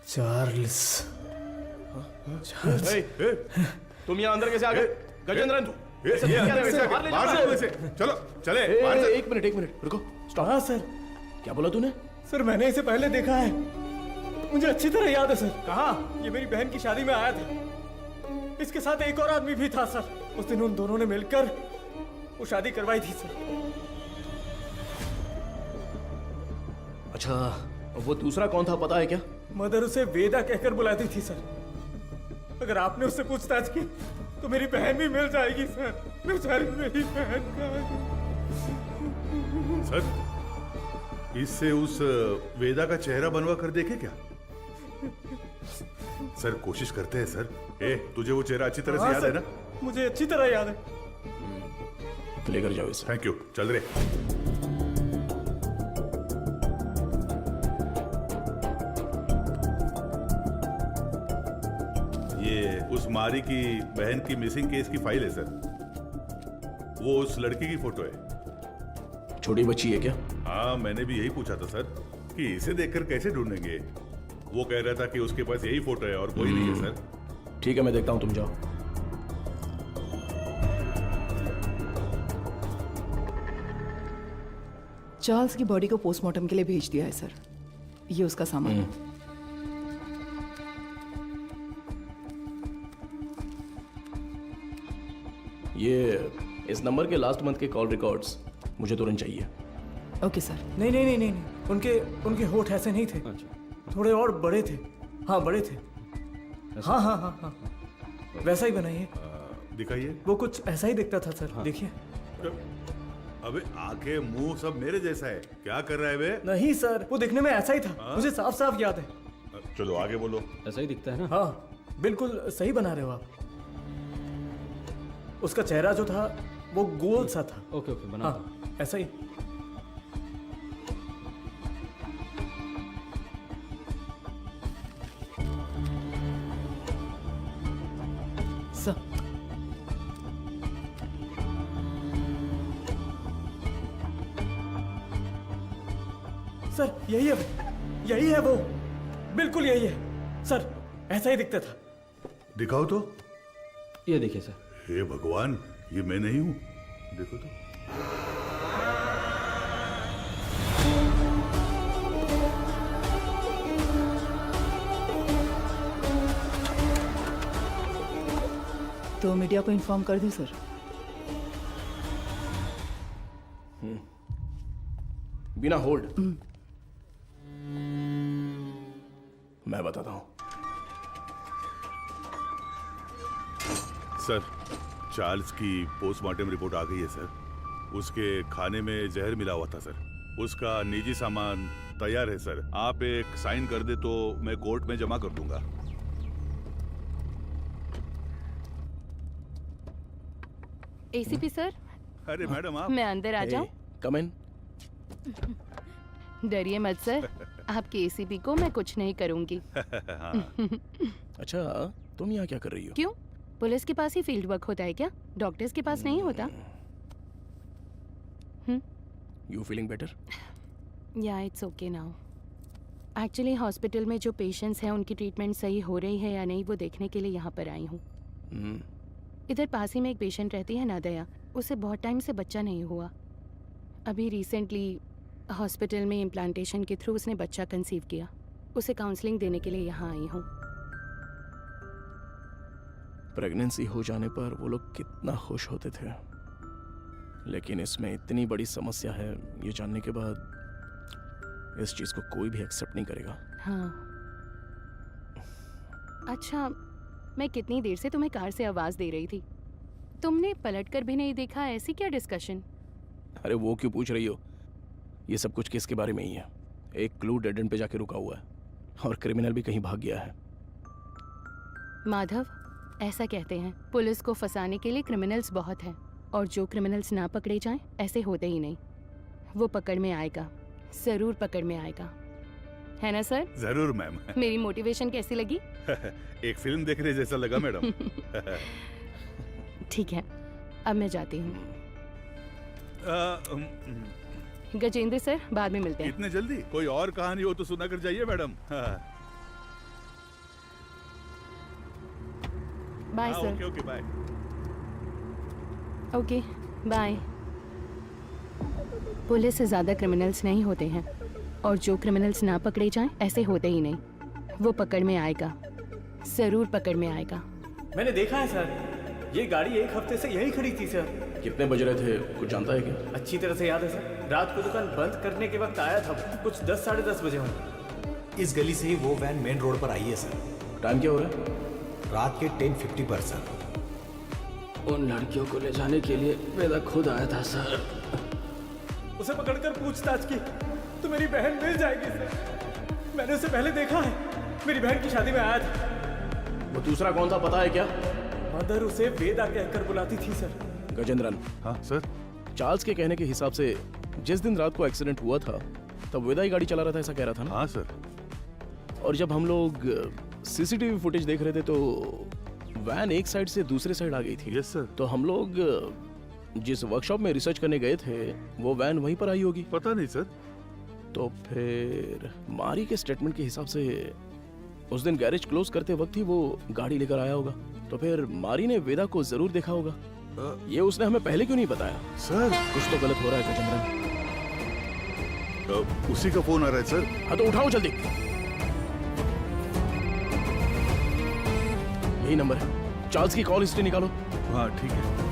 चार्ल्स। तुम यहाँ अंदर कैसे आ गए? गजेंद्रन चलो चले। एक मिनट रुको। स्टॉप। हाँ सर। क्या बोला तूने? सर मैंने इसे पहले देखा है, मुझे अच्छी तरह याद है सर। कहाँ? ये मेरी बहन की शादी में आया था। इसके साथ एक और आदमी भी था सर। उस दिन उन दोनों ने मिलकर वो शादी करवाई थी सर। अच्छा वो दूसरा कौन था पता है क्या? मदर उसे वेदा कहकर बुलाती थी सर। अगर आपने उससे पूछताछ की तो मेरी बहन भी मिल जाएगी सर। बेचारी मेरी बहन का। सर इससे उस वेदा का चेहरा बनवा कर देखे क्या? सर कोशिश करते हैं सर। तुझे वो चेहरा अच्छी तरह से याद है ना? मुझे अच्छी तरह याद है। लेकर जाओ इसे। Thank you. चल रहे। ये उस मारी की बहन की मिसिंग केस की फाइल है सर। वो उस लड़की की फोटो है। छोटी बच्ची है क्या? हाँ, मैंने भी यही पूछा था सर कि इसे देखकर कैसे ढूंढेंगे। वो कह रहा था कि उसके पास यही फोटो है और कोई नहीं है सर। ठीक है, मैं देखता हूं, तुम जाओ। चार्ल्स की बॉडी को पोस्टमार्टम के लिए भेज दिया है सर। ये उसका सामान है। ये इस नंबर के लास्ट मंथ के कॉल रिकॉर्ड्स मुझे तुरंत चाहिए। Okay sir. नहीं नहीं नहीं नहीं नहीं, उनके होठ ऐसे नहीं थे। थोड़े और बड़े थे। हाँ, बड़े थे। हाँ हाँ हाँ हाँ, वैसा ही बनाइए। दिखाइए। वो कुछ ऐसा ही दिखता था सर। देखिए। अबे आंखें मुंह सब मेरे जैसा है। क्या कर रहा है बे? नहीं सर, वो दिखने में ऐसा ही था। मुझे साफ साफ याद है। चलो आगे बोलो। ऐसा ही दिखता है ना? हाँ, बिल्कुल सही बना रहे हो आप। उसका चेहरा जो था वो गोल सा था। ओके ओके, बना। हाँ, ऐसा ही। सर यही है वो, बिल्कुल यही है सर, ऐसा ही दिखता था। दिखाओ तो। ये देखिए सर। हे भगवान, ये मैं नहीं हूं। देखो तो। तो मीडिया को इन्फॉर्म कर दूं सर? बिना होल्ड मैं बताता हूं। सर, चार्ल्स की पोस्टमार्टम रिपोर्ट आ गई है सर। उसके खाने में जहर मिला हुआ था सर। उसका निजी सामान तैयार है सर। आप एक साइन कर दे तो मैं कोर्ट में जमा कर दूंगा। ACP sir. अरे मैडम, आप। मैं अंदर आ जाऊं? कम इन। डरिए मत सर, आपके एसीपी को मैं कुछ नहीं करूंगी। अच्छा, तुम यहाँ क्या कर रही हो? क्यों? पुलिस के पास ही फील्ड वर्क होता है क्या? डॉक्टर्स के पास नहीं होता? You feeling better? या it's okay now. Actually hospital में जो पेशेंट्स हैं उनकी ट्रीटमेंट सही हो रही है या नहीं वो देखने के लिए यहाँ पर आई हूँ। इधर पास ही में एक पेशेंट रहती है नादया। उसे बहुत टाइम से बच्चा नहीं हुआ। अभी रिसेंटली हॉस्पिटल में इम्प्लांटेशन के थ्रू उसने बच्चा कंसीव किया। उसे काउंसलिंग देने के लिए यहाँ आई हूँ। प्रेगनेंसी हो जाने पर वो लोग कितना खुश होते थे, लेकिन इसमें इतनी बड़ी समस्या है ये जानने के बाद इस चीज को कोई भी एक्सेप्ट नहीं करेगा। हाँ। अच्छा, मैं कितनी देर से तुम्हें कार से आवाज दे रही थी, तुमने पलटकर भी नहीं देखा। ऐसी क्या डिस्कशन? अरे वो क्यों पूछ रही हो? ये सब कुछ केस के बारे में ही है। एक क्लू डेड एंड पे जाके रुका हुआ है और क्रिमिनल भी कहीं भाग गया है। माधव, ऐसा कहते हैं पुलिस को फंसाने के लिए क्रिमिनल्स बहुत हैं, और जो क्रिमिनल्स ना पकड़े जाएं ऐसे होते ही नहीं। वो पकड़ में आएगा, जरूर पकड़ में आएगा, है ना सर? जरूर मैम। मेरी मोटिवेशन कैसी लगी? एक फिल्म देखने जैसा लगा मैडम। ठीक है, अब मैं जाती हूँ। गजेंद्र सर, बाद में मिलते हैं। इतने जल्दी? कोई और कहानी हो तो सुना कर जाइए madam. Bye sir. Okay okay, bye. Okay bye. Police से ज्यादा क्रिमिनल्स नहीं होते हैं, और जो क्रिमिनल्स ना पकड़े जाएं ऐसे होते ही नहीं। वो पकड़ में आएगा, जरूर पकड़ में आएगा। मैंने देखा है सर, ये गाड़ी एक हफ्ते से यही खड़ी थी सर। कितने बज रहे थे कुछ जानता है क्या? अच्छी तरह से याद है सर, रात को दुकान बंद करने के वक्त आया था, कुछ 10 साढ़े 10 बजे होंगे। इस गली से ही वो वैन मेन रोड पर आई है सर। टाइम क्या हो रहा है? रात के 10:50 पर सर। उन लड़कियों को ले जाने के लिए वेदा खुद आया था सर। उसे पकड़कर पूछताछ की तो मेरी बहन मिल जाएगी सर। मैंने उसे पहले देखा है, मेरी बहन की शादी में आया था। वो दूसरा कौन था पता है क्या? मदर उसे वेदा कहकर बुलाती थी सर। गजेंद्रन। हाँ सर। चार्ल्स के कहने के हिसाब से जिस दिन रात को एक्सीडेंट हुआ था तब वेदा ही गाड़ी चला रहा था, ऐसा कह रहा था ना? हाँ सर। और जब हम लोग सीसीटीवी फुटेज देख रहे थे तो वैन एक साइड से दूसरे साइड आ गई थी। Yes sir. तो हम लोग जिस वर्कशॉप में रिसर्च करने गए थे वो वैन वहीं पर आई होगी। पता नहीं सर। तो फिर मारी के स्टेटमेंट के हिसाब से उस दिन गैरेज क्लोज करते वक्त ही वो गाड़ी लेकर आया होगा। तो फिर मारी ने वेदा को जरूर देखा होगा। ये उसने हमें पहले क्यों नहीं बताया? सर कुछ तो गलत हो रहा है गजेंद्रन। उसी का फोन आ रहा है सर। हाँ तो उठाओ जल्दी। यही नंबर है, चार्ल्स की कॉल हिस्ट्री निकालो। हाँ ठीक है।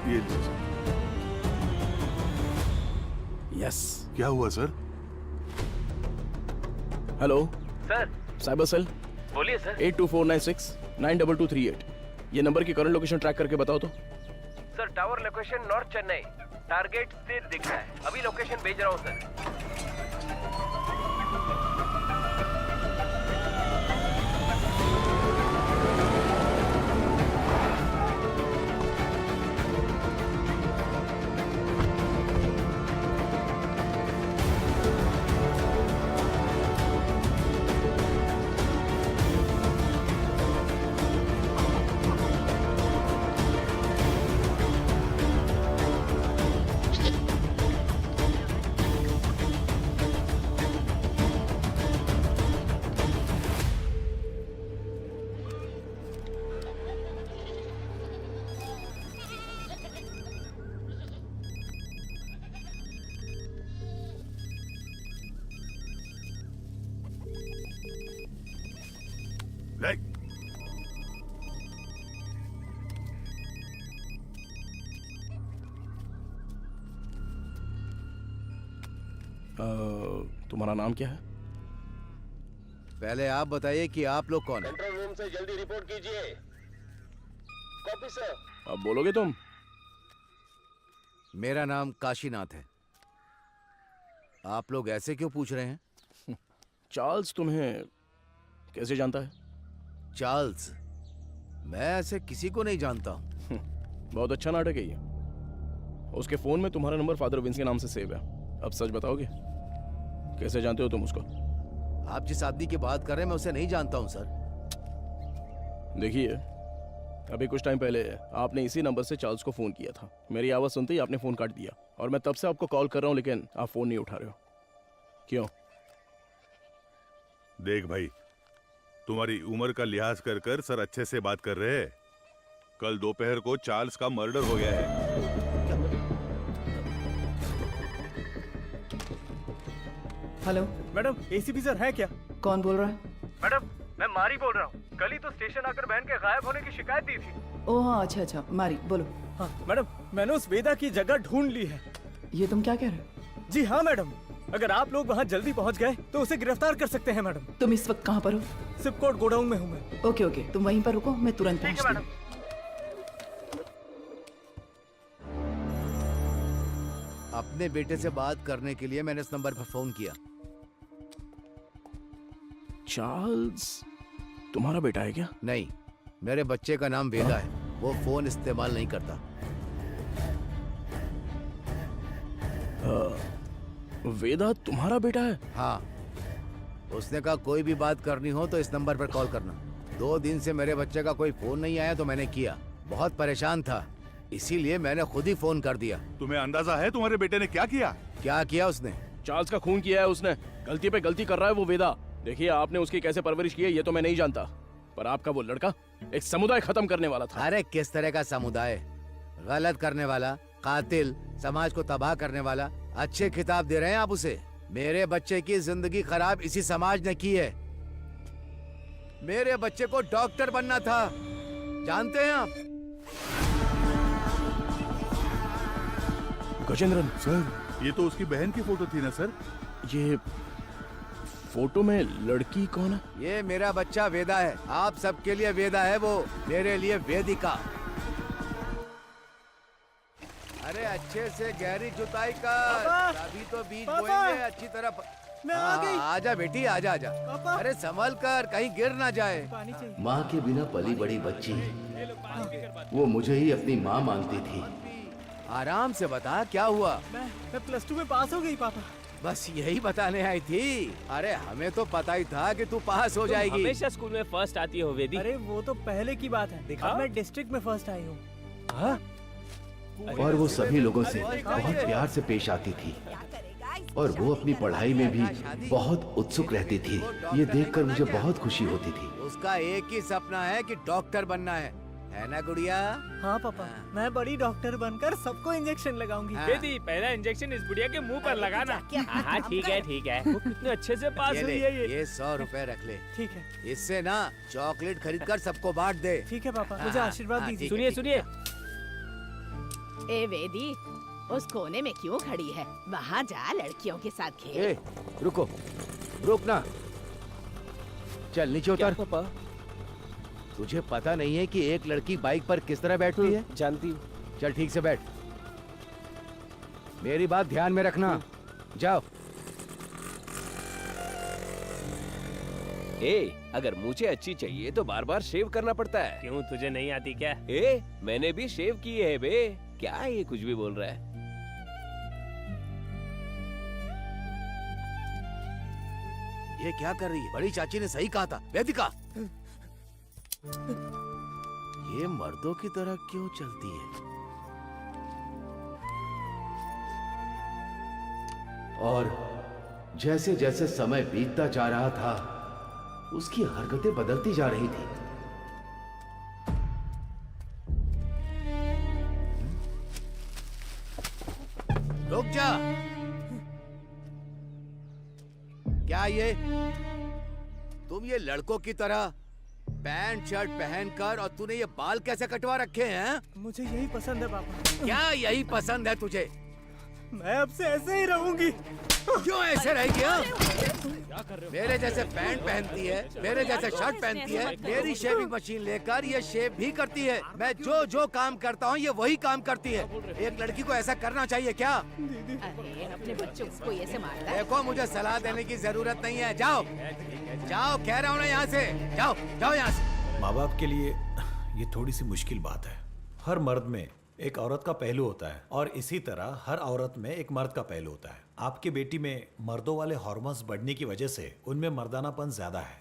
ये लीजिए। यस। क्या हुआ sir? Hello sir. Cyber cell. बोलिए सर। 8249692238। ये नंबर की करंट लोकेशन ट्रैक करके बताओ तो। Sir tower location north Chennai, target स्थिर दिख रहा है। अभी लोकेशन भेज रहा हूँ सर। तुम्हारा नाम क्या है? पहले आप बताइए कि आप लोग कौन हैं? कंट्रोल रूम से जल्दी रिपोर्ट कीजिए। Copy sir. अब बोलोगे तुम? मेरा नाम काशीनाथ है। आप लोग ऐसे क्यों पूछ रहे हैं? चार्ल्स तुम्हें कैसे जानता है? चार्ल्स? मैं ऐसे किसी को नहीं जानता हूं। बहुत अच्छा नाटक है ये। उसके फोन में तुम्हारा नंबर फादर विंस के नाम से सेव है। अब सच बताओगे, कैसे जानते हो तुम उसको? आप जिस आदमी की बात कर रहे हैं मैं उसे नहीं जानता हूं सर। देखिए, अभी कुछ टाइम पहले आपने इसी नंबर से चार्ल्स को फोन किया था। मेरी आवाज सुनते ही आपने फोन काट दिया और मैं तब से आपको कॉल कर रहा हूं लेकिन आप फोन नहीं उठा रहे हो। क्यों? देख भाई, तुम्हारी उम्र का लिहाज कर कर सर अच्छे से बात कर रहे हैं। कल दोपहर को चार्ल्स का मर्डर हो गया है। हेलो मैडम, एसीपी सर है क्या? कौन बोल रहा है? मैडम मैं मारी बोल रहा हूँ। कल ही तो स्टेशन आकर बहन के गायब होने की शिकायत दी थी। ओह हाँ, अच्छा अच्छा, मारी बोलो। हाँ मैडम, मैंने उस वेदा की जगह ढूंढ ली है। ये तुम क्या कह रहे हो? जी हाँ मैडम, अगर आप लोग वहाँ जल्दी पहुँच गए तो उसे गिरफ्तार कर सकते हैं मैडम। तुम इस वक्त कहाँ पर हो? सिपकोट गोडाउन में हूँ मैं। ओके ओके, तुम वहीं पर रुको, मैं तुरंत पहुँचती हूँ। अपने बेटे से बात करने के लिए मैंने इस नंबर पर फोन किया। चार्ल्स तुम्हारा बेटा है क्या? नहीं, मेरे बच्चे का नाम वेदा है। वो फोन इस्तेमाल नहीं करता। वेदा तुम्हारा बेटा है? हाँ, उसने कहा कोई भी बात करनी हो तो इस नंबर पर कॉल करना। 2 दिन से मेरे बच्चे का कोई फोन नहीं आया तो मैंने किया। बहुत परेशान था, इसीलिए मैंने खुद ही फोन कर दिया। तुम्हें अंदाजा है तुम्हारे बेटे ने क्या किया? क्या किया उसने? चार्ल्स का खून किया है उसने। गलती पे गलती कर रहा है वो वेदा। देखिए, आपने उसकी कैसे परवरिश की है ये तो मैं नहीं जानता, पर आपका वो लड़का एक समुदाय खत्म करने वाला था। अरे किस तरह का समुदाय? गलत करने वाला, कातिल, समाज को तबाह करने वाला। अच्छे खिताब दे रहे हैं आप उसे। मेरे बच्चे की जिंदगी खराब इसी समाज ने की है। मेरे बच्चे को डॉक्टर बनना था, जानते हैं आप? गजेंद्रन सर, ये तो उसकी बहन की फोटो थी ना सर? ये फोटो में लड़की कौन है? ये मेरा बच्चा वेदा है। आप सबके लिए वेदा है वो, मेरे लिए वेदिका। अरे अच्छे से गहरी जुताई कर, पापा! तभी तो बीज पापा! बोएंगे अच्छी तरह। मैं आ गई। आजा बेटी, आजा आजा। पापा! अरे संभल कर, कहीं गिर ना जाए। पानी चाहिए। माँ के बिना पली बड़ी बच्ची, वो मुझे ही अपनी माँ मानती थी। आराम से बता क्या हुआ। मैं +2 में पास हो गई पापा। बस यही बताने आई थी। अरे हमें तो पता ही था कि तू पास हो जाएगी। हमेशा स्कूल में फर्स्ट आती हो वेदी। अरे वो तो पहले की बात है। दिखा? मैं डिस्ट्रिक्ट में फर्स्ट आई हूँ। और वो सभी लोगों से बहुत प्यार से पेश आती थी और वो अपनी पढ़ाई में भी बहुत उत्सुक रहती थी। ये देखकर मुझे बहुत खुशी होती थी। उसका एक ही सपना है कि डॉक्टर बनना है ना गुड़िया? हाँ पापा, मैं बड़ी डॉक्टर बनकर सबको इंजेक्शन लगाऊंगी। वेदी, पहला इंजेक्शन इस बुढ़िया के मुंह पर लगाना। हाँ ठीक है ठीक है। वो कितने अच्छे से पास हुई है ये 100 रुपए रख ले। ठीक है। इससे ना चॉकलेट खरीद कर सबको बांट दे। ठीक है पापा, मुझे आशीर्वाद दीजिए। सुनिए सुनिए। ए वेदी, उस कोने में क्यों खड़ी है? वहाँ जा, लड़कियों के साथ खेल। ए, रुको, रुक ना। चल नीचे उतर। पापा, तुझे पता नहीं है कि एक लड़की बाइक पर किस तरह बैठती है? जानती हूँ। चल ठीक से बैठ। मेरी बात ध्यान में रखना। जाओ। अगर मुझे अच्छी चाहिए तो बार बार शेव करना पड़ता है। क्यों, तुझे नहीं आती क्या? मैंने भी शेव की है बे। क्या ये कुछ भी बोल रहा है? ये क्या कर रही है? बड़ी चाची ने सही कहा था। वेदिका, ये मर्दों की तरह क्यों चलती है? और जैसे जैसे समय बीतता जा रहा था, उसकी हरकतें बदलती जा रही थी। रुक जा। क्या ये तुम ये लड़कों की तरह पैंट शर्ट पहनकर और तूने ये बाल कैसे कटवा रखे हैं? मुझे यही पसंद है पापा। क्या यही पसंद है तुझे? मैं अब से ऐसे ही रहूंगी। क्यों ऐसे रहेगी? हाँ? मेरे जैसे पैंट पहनती है, मेरे जैसे शर्ट पहनती है, मेरी शेविंग मशीन लेकर ये शेव भी करती है। मैं जो जो काम करता हूँ ये वही काम करती है। एक लड़की को ऐसा करना चाहिए क्या? अरे अपने बच्चों को ऐसे मारता है? देखो, मुझे सलाह देने की जरूरत नहीं है। जाओ जाओ, कह रहा हूँ ना, यहाँ से जाओ, जाओ यहाँ से। माँ बाप के लिए ये थोड़ी सी मुश्किल बात है। हर मर्द में एक औरत का पहलू होता है और इसी तरह हर औरत में एक मर्द का पहलू होता है। आपकी बेटी में मर्दों वाले हार्मोन्स बढ़ने की वजह से उनमें मर्दानापन ज्यादा है।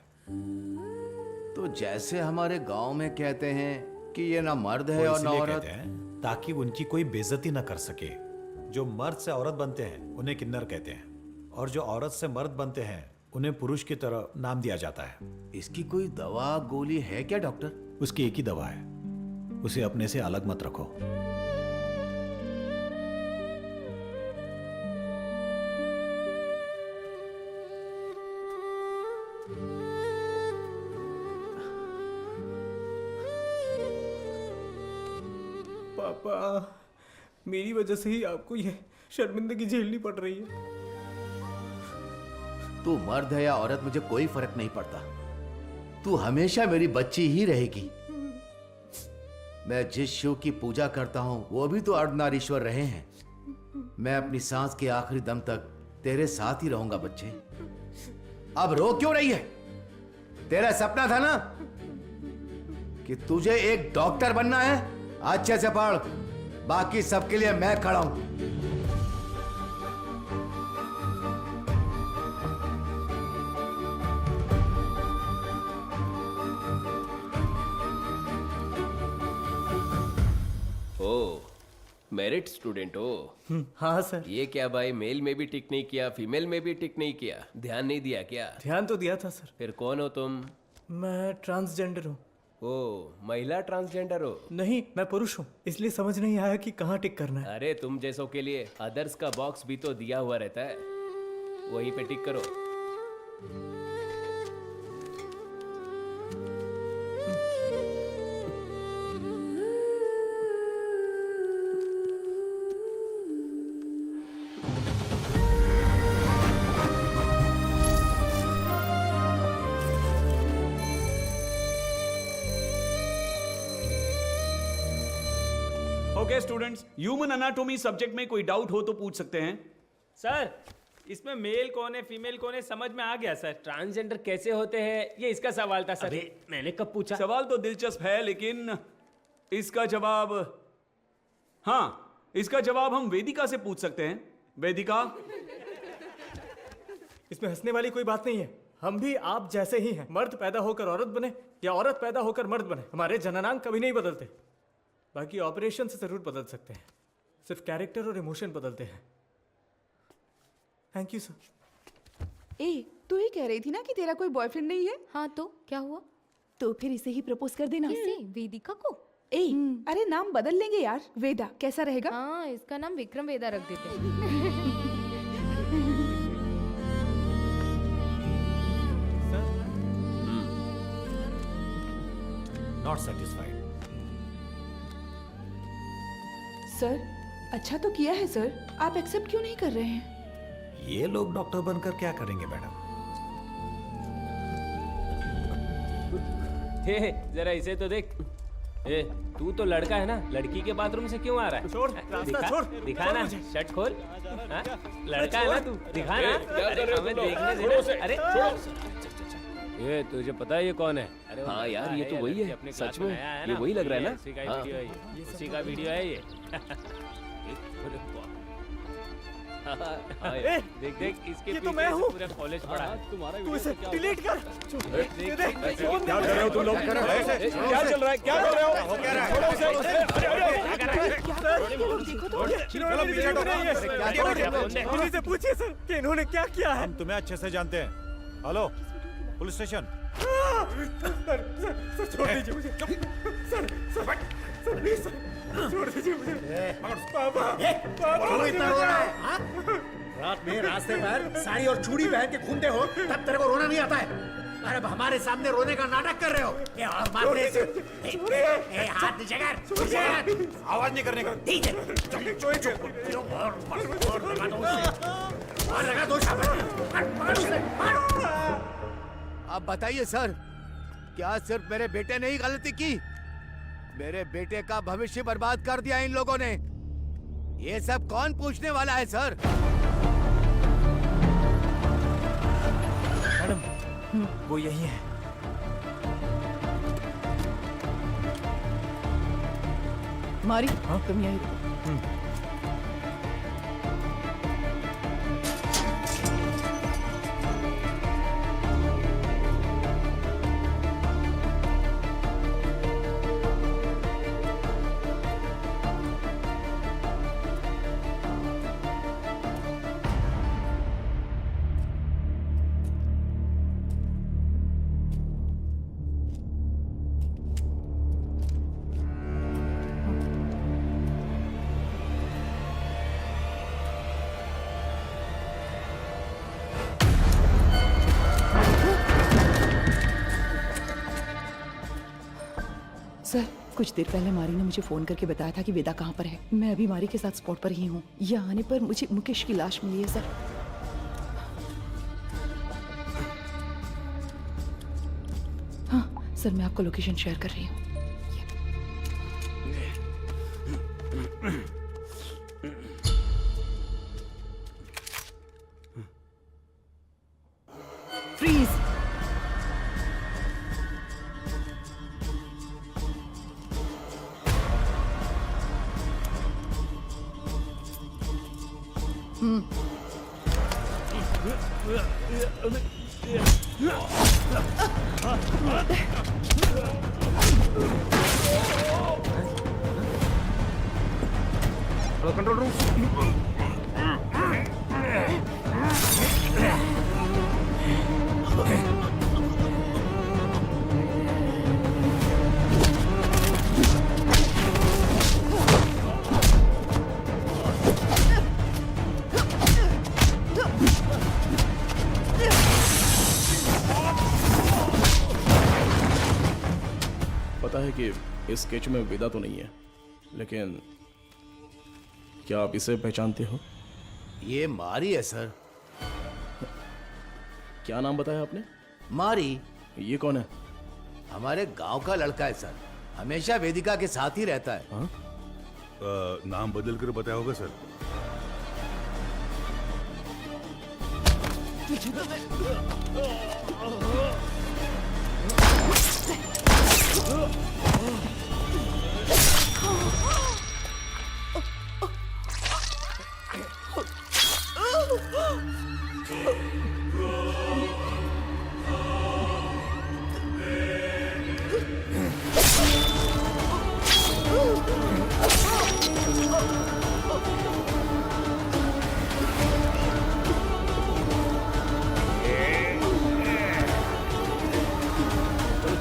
तो जैसे हमारे गांव में कहते हैं कि ये ना मर्द है वो और ना इसलिए औरत। कहते हैं ताकि उनकी कोई बेइज्जती ना कर सके। जो मर्द से औरत बनते हैं उन्हें किन्नर कहते हैं और जो औरत से मर्द बनते हैं उन्हें पुरुष की तरह नाम दिया जाता है। इसकी कोई दवा गोली है क्या डॉक्टर? उसकी एक ही दवा है, उसे अपने से अलग मत रखो। पापा, मेरी वजह से ही आपको ये शर्मिंदगी झेलनी पड़ रही है। तू मर्द है या औरत, मुझे कोई फर्क नहीं पड़ता। तू हमेशा मेरी बच्ची ही रहेगी। मैं जिस शिव की पूजा करता हूं वो भी तो अर्धनारीश्वर रहे हैं। मैं अपनी सांस के आखिरी दम तक तेरे साथ ही रहूंगा बच्चे। अब रो क्यों रही है? तेरा सपना था ना कि तुझे एक डॉक्टर बनना है। अच्छे से पढ़, बाकी सबके लिए मैं खड़ा हूं। मेरिट स्टूडेंट हो? हाँ सर। ये क्या भाई, मेल में भी टिक नहीं किया, फीमेल में भी टिक नहीं किया, ध्यान नहीं दिया क्या? ध्यान तो दिया था सर। फिर कौन हो तुम? मैं ट्रांसजेंडर हूँ। ओ, महिला ट्रांसजेंडर हो? नहीं, मैं पुरुष हूँ, इसलिए समझ नहीं आया कि कहाँ टिक करना है। अरे तुम जैसों के लिए अदर्स का बॉक्स भी तो दिया हुआ रहता है, वहीं पे टिक करो। Okay students, human anatomy subject में कोई डाउट हो तो पूछ सकते हैं। सर इसमें मेल कौन है फीमेल कौन है समझ में आ गया सर। ट्रांसजेंडर कैसे होते हैं ये इसका सवाल था सर। मैंने कब पूछा? सवाल तो दिलचस्प है लेकिन इसका जवाब, हाँ इसका जवाब हम वेदिका से पूछ सकते हैं। वेदिका। इसमें हंसने वाली कोई बात नहीं है। हम भी आप जैसे ही हैं। मर्द पैदा होकर औरत बने या औरत पैदा होकर मर्द बने, हमारे जननांग कभी नहीं बदलते। बाकी ऑपरेशन से जरूर बदल सकते हैं, सिर्फ कैरेक्टर और इमोशन बदलते हैं। Thank you sir. ए, तू ही कह रही थी ना कि तेरा कोई बॉयफ्रेंड नहीं है? हाँ तो क्या हुआ? तो फिर इसे ही प्रपोज कर देना। किसे? वेदिका को? ए, अरे नाम बदल लेंगे यार। वेदा कैसा रहेगा? हाँ, इसका नाम विक्रम वेदा रख देते हैं। Not satisfied. सर अच्छा तो किया है सर, आप एक्सेप्ट क्यों नहीं कर रहे हैं? ये लोग डॉक्टर बनकर क्या करेंगे मैडम? हे जरा इसे तो देख। ए तू तो लड़का है ना, लड़की के बाथरूम से क्यों आ रहा है? छोड़, रास्ता दिखा, छोड़। दिखा ना, शर्ट खोल। हाँ? लड़का है ना तू, दिखा ना। क्या कर रहे हो हमें तुम लोग? देखने छोड़ो उसे, देना। अरे ये तुझे पता है ये कौन है? अरे हाँ यार, ये तो वही है। सच में, ये वही लग रहा है ना? उसी का हाँ। वीडियो है ये, उसी का वीडियो है ये। ए, देख देख इसके ये तो पीछे मैं से हूँ। पूरा कॉलेज पड़ा है। तुम्हारा तू इसे डिलीट कर। देख, देख, देख, क्या कर रहे हो तुम लोग? क्या कर रहे हो? क्या चल रहा है? क्या कर रहे हो? छोड़ो उसे। देखो तो, चलो पीछे हटो। इन्हीं से पूछिए सर कि इन्होंने क्या किया है। हम तुम्हें अच्छे से जानते हैं। Hello police station. सर छोड़ दीजिए मुझे। सर प्लीज सर छोड़ दीजिए मुझे। पापा क्यों इतना रो रहा है? हाँ? रात में रास्ते पर साड़ी और चूड़ी पहन के घूमते हो तब तेरे को रोना नहीं आता है? अरे अब हमारे सामने रोने का नाटक कर रहे हो? ये और मारने से हाथ नीचे कर, आवाज नहीं करने का। ठीक है और लगा दो अब बताइए सर, क्या सिर्फ मेरे बेटे ने ही गलती की? मेरे बेटे का भविष्य बर्बाद कर दिया इन लोगों ने। ये सब कौन पूछने वाला है सर? मैडम वो यही है। मारी तुम यहीं रुको। सर कुछ देर पहले मारी ने मुझे फोन करके बताया था कि वेदा कहाँ पर है। मैं अभी मारी के साथ स्पॉट पर ही हूँ। यहाँ आने पर मुझे मुकेश की लाश मिली है सर। हाँ सर मैं आपको लोकेशन शेयर कर रही हूँ। फ्रीज। Control room. पता है कि इस स्केच में वेदा तो नहीं है, लेकिन क्या आप इसे पहचानते हो? ये मारी है सर। क्या नाम बताया आपने? मारी। ये कौन है? हमारे गांव का लड़का है सर, हमेशा वेदिका के साथ ही रहता है। नाम बदल कर बताया होगा सर।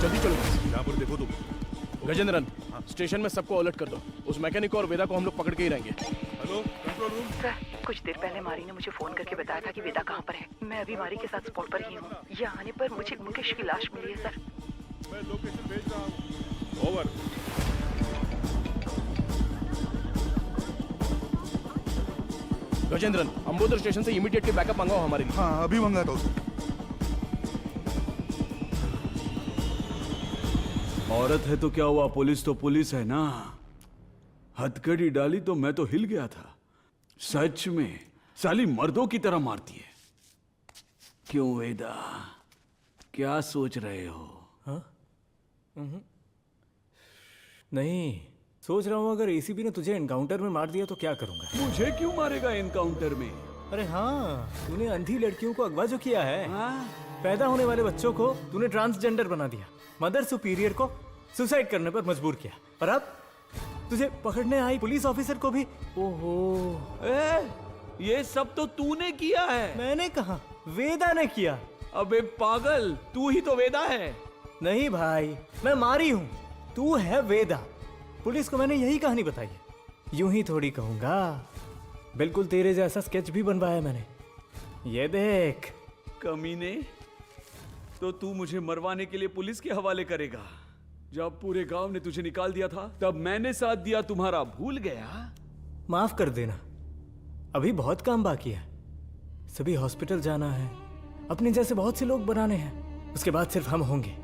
जल्दी चलो। यहाँ पर देखो तुम। गजेंद्रन, स्टेशन में सबको अलर्ट कर दो। उस मैकेनिक को और वेदा को हम लोग पकड़ के ही रहेंगे। Hello control room. सर, कुछ देर पहले मारी ने मुझे फोन करके बताया था कि वेदा कहाँ पर है। मैं अभी मारी के साथ स्पॉट पर ही हूँ। यहाँ आने पर मुझे मुकेश की लाश मिली है सर। मैं लोकेशन भेज रहा हूँ। ओवर। गजेंद्रन, अंबोदर स्टेशन से इमीडिएटली बैकअप मंगाओ हमारे लिए। हाँ, अभी मंगाता हूँ। औरत है तो क्या हुआ, पुलिस तो पुलिस है ना। हथकड़ी डाली तो मैं तो हिल गया था। सच में साली मर्दों की तरह मारती है। क्यों वेदा, क्या सोच रहे हो? हाँ? नहीं, सोच रहा हूँ अगर एसीपी ने तुझे एनकाउंटर में मार दिया तो क्या करूंगा। मुझे क्यों मारेगा एनकाउंटर में? अरे हाँ, तूने अंधी लड़कियों को अगवा जो किया है। पैदा होने वाले बच्चों को तूने ट्रांसजेंडर बना दिया। मदर सुपीरियर को सुसाइड करने पर मजबूर किया। और अब तुझे पकड़ने आई पुलिस ऑफिसर को भी। ओहो, ये सब तो तूने किया है। मैंने कहा, वेदा ने किया। अबे पागल, तू ही तो वेदा है। नहीं भाई, मैं मारी हूँ, तू है वेदा। पुलिस को मैंने यही कहानी बताई है। यूं ही थोड़ी कहूंगा, बिल्कुल तेरे जैसा स्केच भी बनवाया मैंने। ये देख। कमीने, तो तू मुझे मरवाने के लिए पुलिस के हवाले करेगा? जब पूरे गांव ने तुझे निकाल दिया था तब मैंने साथ दिया तुम्हारा, भूल गया? माफ कर देना, अभी बहुत काम बाकी है। सभी हॉस्पिटल जाना है, अपने जैसे बहुत से लोग बनाने हैं। उसके बाद सिर्फ हम होंगे,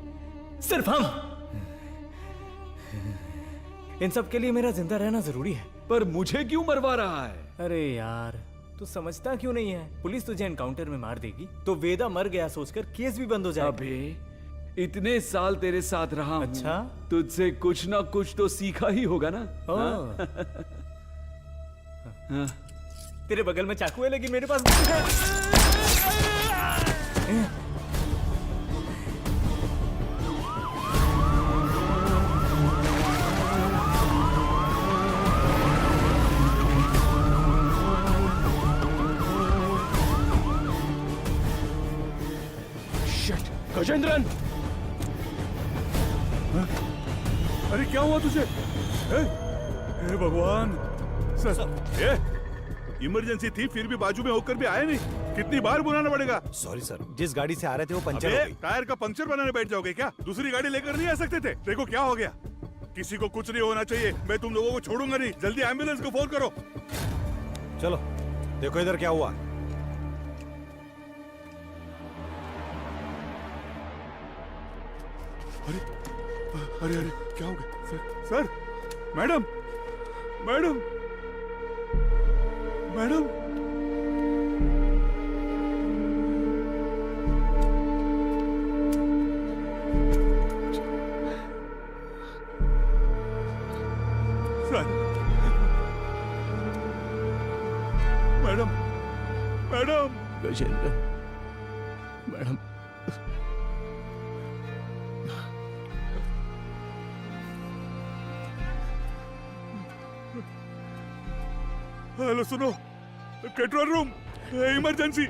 सिर्फ हम। इन सब के लिए मेरा जिंदा रहना जरूरी है। पर मुझे क्यों मरवा रहा है? अरे यार, तू समझता क्यों नहीं है? पुलिस तुझे एनकाउंटर में मार देगी तो वेदा मर गया सोचकर केस भी बंद हो जाएगा। अबे इतने साल तेरे साथ रहा हूं, अच्छा? तुझसे कुछ ना कुछ तो सीखा ही होगा ना। हाँ? तेरे बगल में चाकू है लेकिन मेरे पास गजेंद्रन, अरे क्या हुआ तुझे? हे भगवान सर, इमरजेंसी थी फिर भी बाजू में होकर भी आए नहीं। कितनी बार बुलाना पड़ेगा? सॉरी सर, जिस गाड़ी से आ रहे थे वो पंचर हो गई। टायर का पंक्चर बनाने बैठ जाओगे क्या? दूसरी गाड़ी लेकर नहीं आ सकते थे? देखो क्या हो गया। किसी को कुछ नहीं होना चाहिए, मैं तुम लोगों को छोड़ूंगा नहीं। जल्दी एम्बुलेंस को फोन करो। चलो देखो इधर क्या हुआ। अरे अरे अरे क्या हो गया? Sir, madam madam madam, sir, madam madam, Gajendra, madam, hello सुनो, कंट्रोल रूम, इमरजेंसी।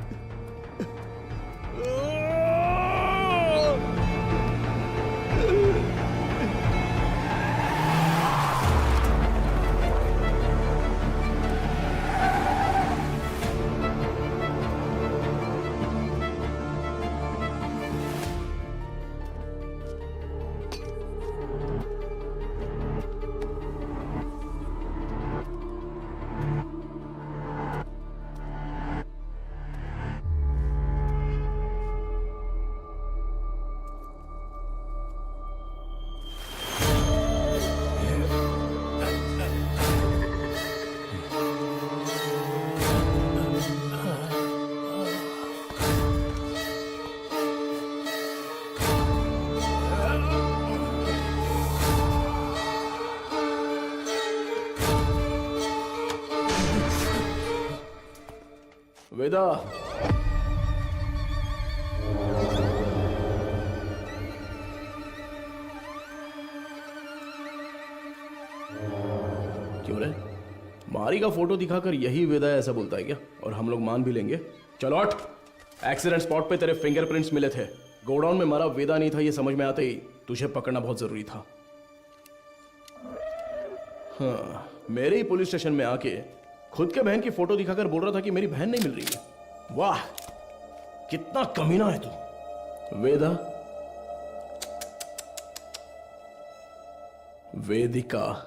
वेदा, क्यों रे? मारी का फोटो दिखाकर यही वेदा ऐसा बोलता है क्या? और हम लोग मान भी लेंगे? चलो हट। एक्सीडेंट स्पॉट पे तेरे फिंगरप्रिंट्स मिले थे। गोडाउन में मारा वेदा नहीं था, ये समझ में आते ही तुझे पकड़ना बहुत जरूरी था। हाँ, मेरे ही पुलिस स्टेशन में आके खुद के बहन की फोटो दिखाकर बोल रहा था कि मेरी बहन नहीं मिल रही है। वाह, कितना कमीना है तू। वेदा, वेदिका,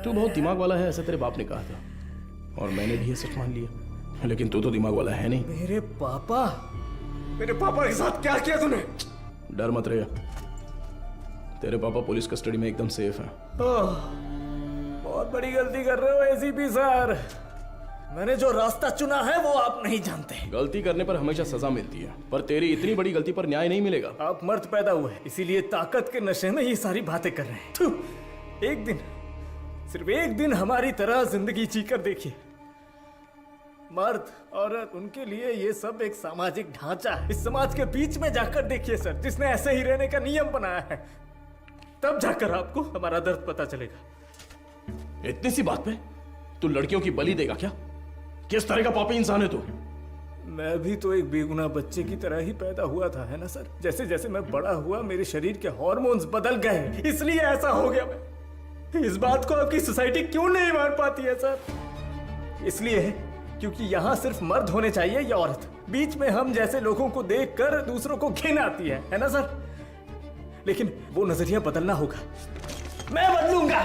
तू बहुत दिमाग वाला है, ऐसा तेरे बाप ने कहा था और मैंने भी ये सच मान लिया। लेकिन तू तो दिमाग वाला है नहीं। मेरे पापा के साथ क्या किया तूने? डर मत रहे, तेरे पापा पुलिस कस्टडी में एकदम सेफ हैं। बहुत बड़ी गलती कर रहे हो एसीपी सर। मैंने जो रास्ता चुना है वो आप नहीं जानते। गलती करने पर हमेशा सजा मिलती है, पर तेरी इतनी बड़ी गलती पर न्याय नहीं मिलेगा। आप मर्द पैदा हुए, इसीलिए ताकत के नशे में ये सारी बातें कर रहे हैं। एक दिन, सिर्फ एक दिन हमारी तरह जिंदगी जीकर देखिए। मर्द, औरत, उनके लिए ये सब एक सामाजिक ढांचा है। इस समाज के बीच में जाकर देखिए सर, जिसने ऐसे ही रहने का नियम बनाया है, तब जाकर आपको हमारा दर्द पता चलेगा। इतनी सी बात पे तू लड़कियों की बलि देगा क्या? किस तरह का पापी इंसान है तू? मैं भी तो एक बेगुनाह बच्चे की तरह ही पैदा हुआ था, है ना सर? जैसे जैसे मैं बड़ा हुआ मेरे शरीर के हार्मोन्स बदल गए, इसलिए ऐसा हो गया। मैं इस बात को आपकी सोसाइटी क्यों नहीं मान पाती है सर? इसलिए क्योंकि यहाँ सिर्फ मर्द होने चाहिए या औरत। बीच में हम जैसे लोगों को देखकर दूसरों को घिन आती है ना सर? लेकिन वो नजरिया बदलना होगा, मैं बदलूंगा,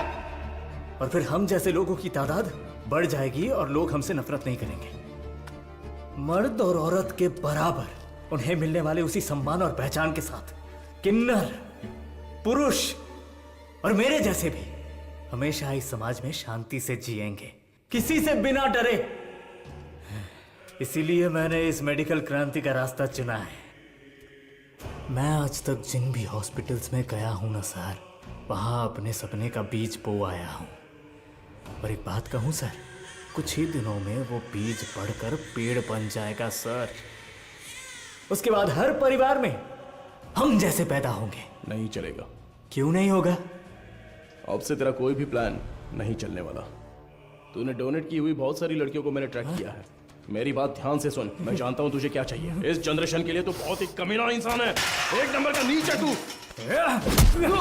और फिर हम जैसे लोगों की तादाद बढ़ जाएगी और लोग हमसे नफरत नहीं करेंगे। मर्द और औरत के बराबर उन्हें मिलने वाले उसी सम्मान और पहचान के साथ किन्नर, पुरुष और मेरे जैसे भी हमेशा इस समाज में शांति से जिएंगे, किसी से बिना डरे। इसीलिए मैंने इस मेडिकल क्रांति का रास्ता चुना है। मैं आज तक जिन भी हॉस्पिटल्स में गया हूं ना सर, वहां अपने सपने का बीज बो आया हूं। और एक बात कहूं सर, कुछ ही दिनों में वो बीज बढ़कर पेड़ बन जाएगा सर। उसके बाद हर परिवार में हम जैसे पैदा होंगे। नहीं चलेगा। क्यों नहीं होगा? अब से तेरा कोई भी प्लान नहीं चलने वाला। तूने डोनेट की हुई बहुत सारी लड़कियों को मैंने ट्रैक किया है। मेरी बात ध्यान से सुन, मैं जानता हूं तुझे क्या चाहिए। इस जनरेशन के लिए तो बहुत ही कमीना इंसान है, एक नंबर का नीच है तू। मेरा सपना